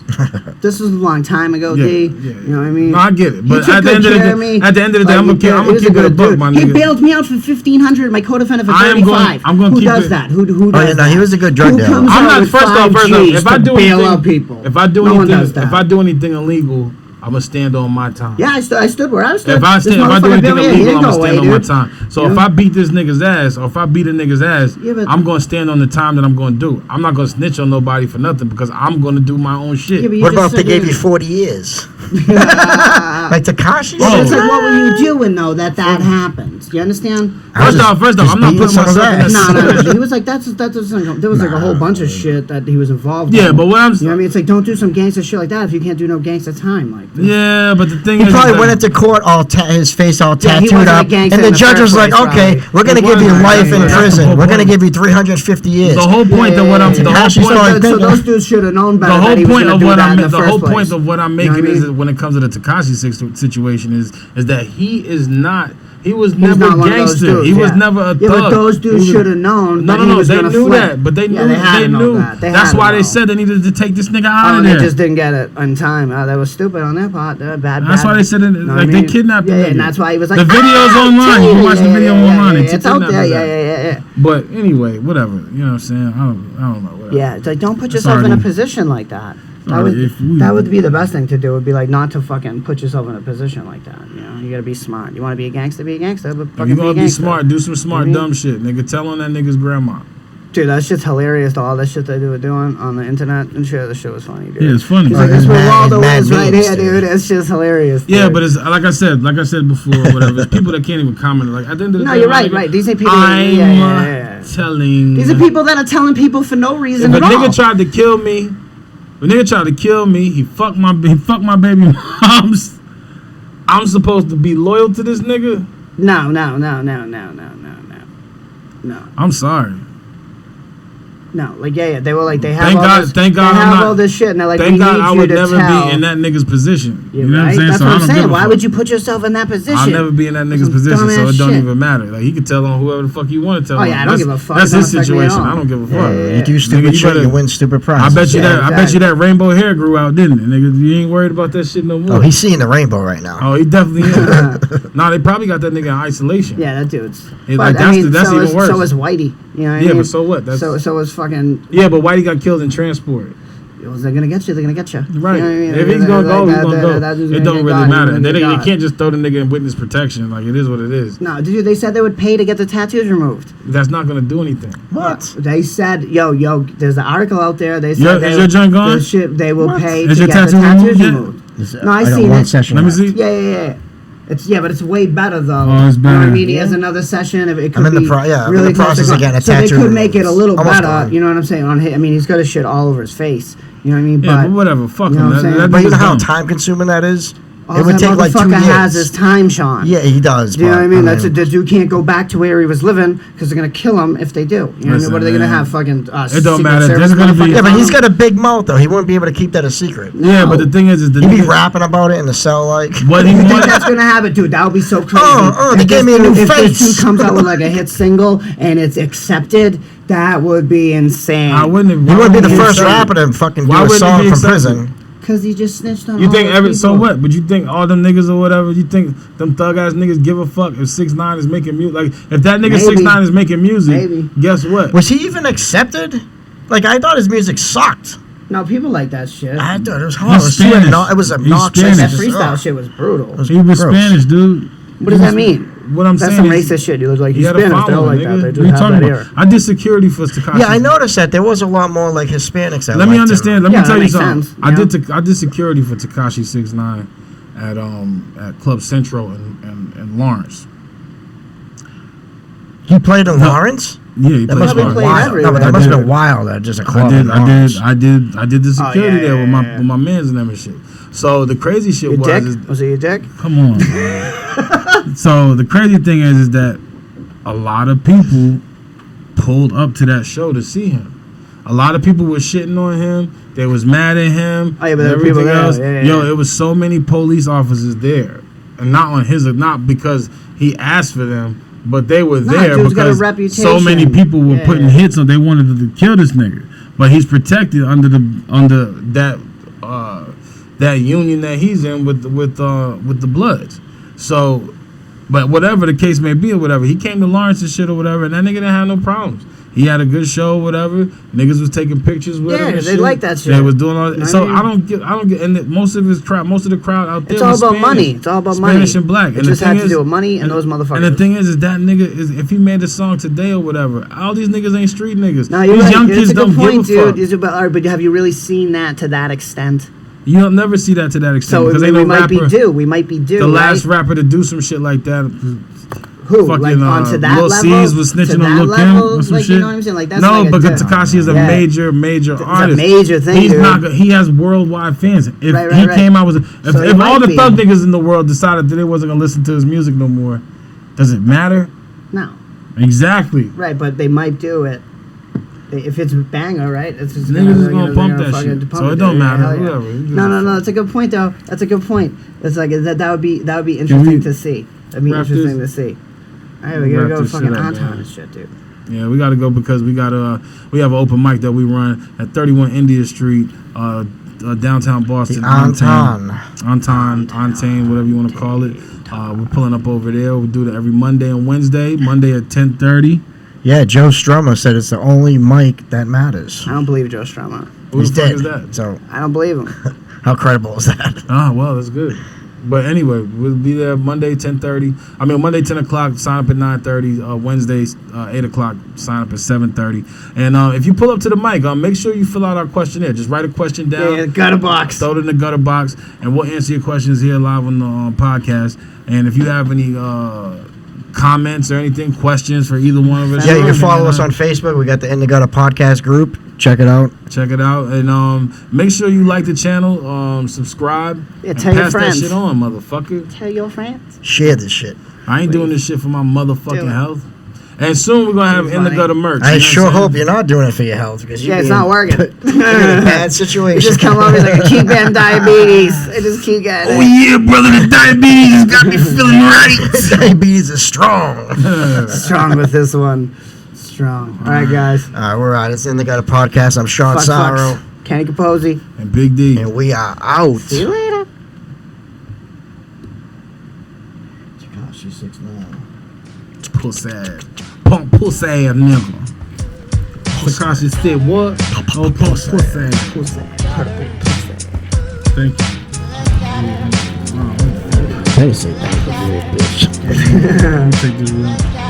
This was a long time ago, Yeah, D. yeah. You know what I mean? No, I get it. But He took at the good end of the care of day, me. I'm gonna keep it a buck, my He nigga. bailed me out for $1,500. My co-defendant for I am going- 35. I'm gonna Who keep does it- that? Who does Oh, yeah, no, that? he was a good drug Who dealer. comes I'm out not with first off. 5 Gs If I to do bail anything, out people? if I do No one anything, does that. if I do anything illegal, I'm gonna stand on my time. Yeah, I stood where I stood. If I This do motherfucker anything bailed me out. He illegal, didn't I'm go gonna stand away, on my dude. time. So You if know? I beat this nigga's ass, or if I beat a nigga's ass, Yeah, but- I'm gonna stand on the time that I'm gonna do. I'm not gonna snitch on nobody for nothing because I'm gonna do my own shit. Yeah, but you What just about if they said gave you 40 years? Like Tekashi? Oh. It's like, what were you doing though that happened? You understand? First off, I'm not putting myself in that. No. He was like, there was like a whole bunch of shit that he was involved in. Yeah, but what I'm You know what I mean? It's like, don't do some gangster shit like that if you can't do no gangster time. Like, yeah, but the thing He is, probably that- went into court his face all Yeah, he tattooed wasn't a up, gangster and the in the judge was first like, place, "Okay, probably. we're gonna He give you wasn't, life yeah, in that's the prison. whole We're gonna point. give you 350 years." the whole point of what I'm. The whole Tekashi point. started so thinking- those dudes should have known better. The that whole he was point gonna of do what that I'm in the the first whole place. point of what I'm You know making what I is mean? that when it comes to the Tekashi situation is that he is not. He was He's never not one of those gangster. dudes, He was yeah. never a thug. Yeah, but those dudes He was- should have known. No, that he was they gonna knew flip. that, but they Yeah, knew. they had They to know knew. that. They That's had why to they know. said they needed to take this nigga Oh, out of and there. they just didn't get it on time. That was stupid on their part. They're bad. That's why they said it, Know what like I they mean? kidnapped the Yeah, nigga. and that's why he was like, The video's online. You can watch the video online. It's It's out there. Yeah. But anyway, whatever. You know what I'm saying? I don't know. Whatever. Yeah, it's like don't put It's yourself in a already- position like that. already- if we- That would be the best thing to do. Would be like not to fucking put yourself in a position like that. You know, you gotta be smart. You want to be a gangster, be a gangster. But If fucking you gonna be a be gangster. smart, do some smart I mean- dumb shit, nigga. Tell on that nigga's grandma. Dude, that shit's hilarious. To all that shit they were doing on the internet and shit. That shit was funny, dude. Yeah, it's funny. He's like, this is where Mad- Waldo mad is right memes, here, dude. dude. It's just hilarious. Yeah, dude. but it's like I said before, whatever. It's people that can't even comment. Like at the end of the No, day, you're my right, nigga, right. These are people. I'm Yeah. telling. These are people that are telling people for no reason If a at all. nigga tried to kill me, he fucked my baby moms. I'm supposed to be loyal to this nigga. No. I'm sorry. No, like they were like they have Thank all God- this, thank God they I'm have not- all this shit and they're like Thank we God need I you would to never tell. be in that nigga's position. Yeah, You know what I'm right? saying? That's So what I I'm don't saying. give a Why fuck. would you put yourself in that position? I'll never be in that nigga's Some position, so dumbass it don't shit. even matter. Like he could tell on whoever the fuck you want to tell. Oh, yeah, on. I don't That's- give a fuck. That's It his don't affect me at situation. all. I don't give a Yeah, fuck. yeah, You do Nigga, stupid you shit, better- you win stupid I prizes. bet you Yeah, that. I bet exactly. you that rainbow hair grew out, didn't it, nigga? You ain't worried about that shit no more. Oh, he's seeing the rainbow right now. Oh, he definitely is. Nah, they probably got that nigga in isolation. Yeah, that dude's. Hey, But, like, I mean, that's so even is, worse. So is Whitey. You know what I Yeah, mean? but so what? That's So is fucking. yeah, but Whitey got killed in transport. They're gonna get you. They're gonna get you. Right. You know what I mean? If he's gonna go, he's That- gonna go. that dude's It gonna don't get really God, matter. he's They gonna get can't just throw the nigga in witness protection. Like it is what it is. No, dude, they said they would pay to get the tattoos removed. That's not gonna do anything. What? They said, yo, there's an article out there. They Yo, said is your joint gone? They will pay Is to your get the tattoo tattoos removed yet? removed. No, I got seen one it. session Let me left. see. Yeah. But it's way better though. Oh, it's You know what I better. mean? He has another session. It could I'm in the be I'm in really the process close of to getting a so they tattoo could make it a little almost better. gone. You know what I'm saying? On his, I mean, he's got his shit all over his face. You know what I mean? Yeah, but whatever. Fuck you know him. what I'm saying? That But you know nigga's how dumb. time consuming that is? all It would that take like 2 motherfucker has years. is time, Shawn. Yeah, he does. Do you know but, what I mean? I The dude can't go back to where he was living because they're gonna kill him if they do. You know what I mean? Listen, What are they gonna man. have? Fucking It don't Secret matter. Service There's gonna be- motherfuckers Yeah, but on he's him? got a big mouth though. He wouldn't be able to keep that a secret. Yeah, but the thing is He'd the be nigga, rapping about it in the cell like. what he You think wants. that's gonna happen, dude? That would be so crazy. They If gave this me a new dude- if face. this dude comes out with like a hit single and it's accepted, that would be insane. I wouldn't. He wouldn't be the why first would he rapper to fucking Why do a wouldn't he song be from accepted? prison. Because he just snitched on You all think those so people. what? But you think all them niggas or whatever? You think them thug ass niggas give a fuck if 6ix9ine is making music? Like if that nigga Maybe. 6ix9ine is making music, Maybe. guess what? Was he even accepted? Like I thought his music sucked. No, people like that shit. I thought it was horrible. He's Spanish. It was He's obnoxious. That Spanish. freestyle shit was brutal. It was He was gross. Spanish, dude. What does that mean? What I'm That's saying some is, racist shit. You look like you you're gotta Spanish. They follow don't him, like nigga. that. They What just you have talking that about? ear. I did security for Tekashi. Yeah, I noticed that there was a lot more like Hispanics that Let me liked understand. him. Let Yeah, me tell that you makes something. sense, you I did security for Tekashi 6ix9ine at Club Central in Lawrence. He played in Lawrence. Yeah, he That plays must have been played wild. No, but that everywhere. must have been wild. That just a club. in Lawrence. I did the security yeah, there with yeah, my yeah. with my mans and them and shit. So the crazy shit Your was dick? is, Was it your dick? come on, man. So the crazy thing is that a lot of people pulled up to that show to see him. A lot of people were shitting on him. They was mad at him. Oh, yeah, but and there were people everything there. else. Yeah, Yo, yeah. it was so many police officers there, and not because he asked for them, But they were there dude's got a because reputation. so many people were putting hits on. They wanted to kill this nigga, but he's protected under that union that he's in with the Bloods. So, but whatever the case may be or whatever, he came to Lawrence and shit or whatever, and that nigga didn't have no problems. He had a good show, whatever. Niggas was taking pictures with him. Yeah, and they shit. like that shit. They was doing all. You know So what I mean? I don't get, and most of the crowd out there. It's all was about Spanish. money. It's all about money. Spanish and black. It And just the had thing to is, do with money and those motherfuckers. And the thing is that nigga is, if he made a song today or whatever, all these niggas ain't street niggas. No, you're These right. young It's kids a good don't point, give a fuck. dude. All right, but have you really seen that to that extent? You don't never see that to that extent So because ain't we no might rapper. be due. We might be due. The last right? rapper to do some shit like that. Who? Fucking, Like onto that Lil level? C's was snitching To on that Lil Kim level? or some Like, shit. you know what I'm saying? Like, that's no, like because Tekashi is a Yeah. major It's artist. a major thing, He's dude. not. He has worldwide fans. If Right, he right. came out with, So if it all might the be. thug niggas in the world decided that they wasn't gonna listen to his music no more, does it matter? No. Exactly. Right, but they might do it. If it's a banger, right? It's just Niggas is they're gonna pump that fucking shit. pump So it don't matter. hell yeah. Whatever. No. That's a good point, though. That's a good point. It's like that would be interesting to see. That'd be wrap interesting this? to see. All right, we gotta Wrap go this fucking shit up, on time man. and shit, dude. Yeah, we gotta go because we have an open mic that we run at 31 India Street, downtown Boston. Antane, whatever you want to call it. We're pulling up over there. We do it every Monday and Wednesday. Monday at 10:30. Yeah, Joe Strummer said it's the only mic that matters. I don't believe Joe Strummer. Who He's the fuck dead. is that? So I don't believe him. how credible is that? Ah, well, that's good. But anyway, we'll be there Monday 10:30. I mean Monday 10 o'clock. Sign up at 9:30. Wednesday 8 o'clock. Sign up at 7:30. And if you pull up to the mic, make sure you fill out our questionnaire. Just write a question down. Yeah, gutter box. Throw it in the gutter box, and we'll answer your questions here live on the podcast. And if you have any comments or anything, questions for either one of us, Yeah, you can follow us on Facebook. We got the In the Gutter podcast group. Check it out. Check it out, and make sure you like the channel, subscribe, Yeah, and tell your pass friends. that shit on, motherfucker. Tell your friends. Share this shit. I ain't doing this shit for my motherfucking Do it. health. And soon we're gonna have It's In the funny. Gutter merch. I you know sure what I'm hope saying? you're not doing it for your health because Yeah, it's not working. in a bad situation. You just come over, he's like, I keep getting diabetes. I just keep getting Oh it. yeah, brother, the diabetes has got me feeling right. Diabetes is strong. Strong with this one. Strong. All right, guys. All right, we're out. It's In the Gutter podcast. I'm Shawn Fuck Sarro, fucks. Kenny Capozzi. And Big D. and we are out. See you later. Tekashi 6'9". Pussy ass. Punk pussy ass nigga. Tekashi said what? Oh, punk pussy ass. Pussy. Thank you. I didn't say that. Take this one.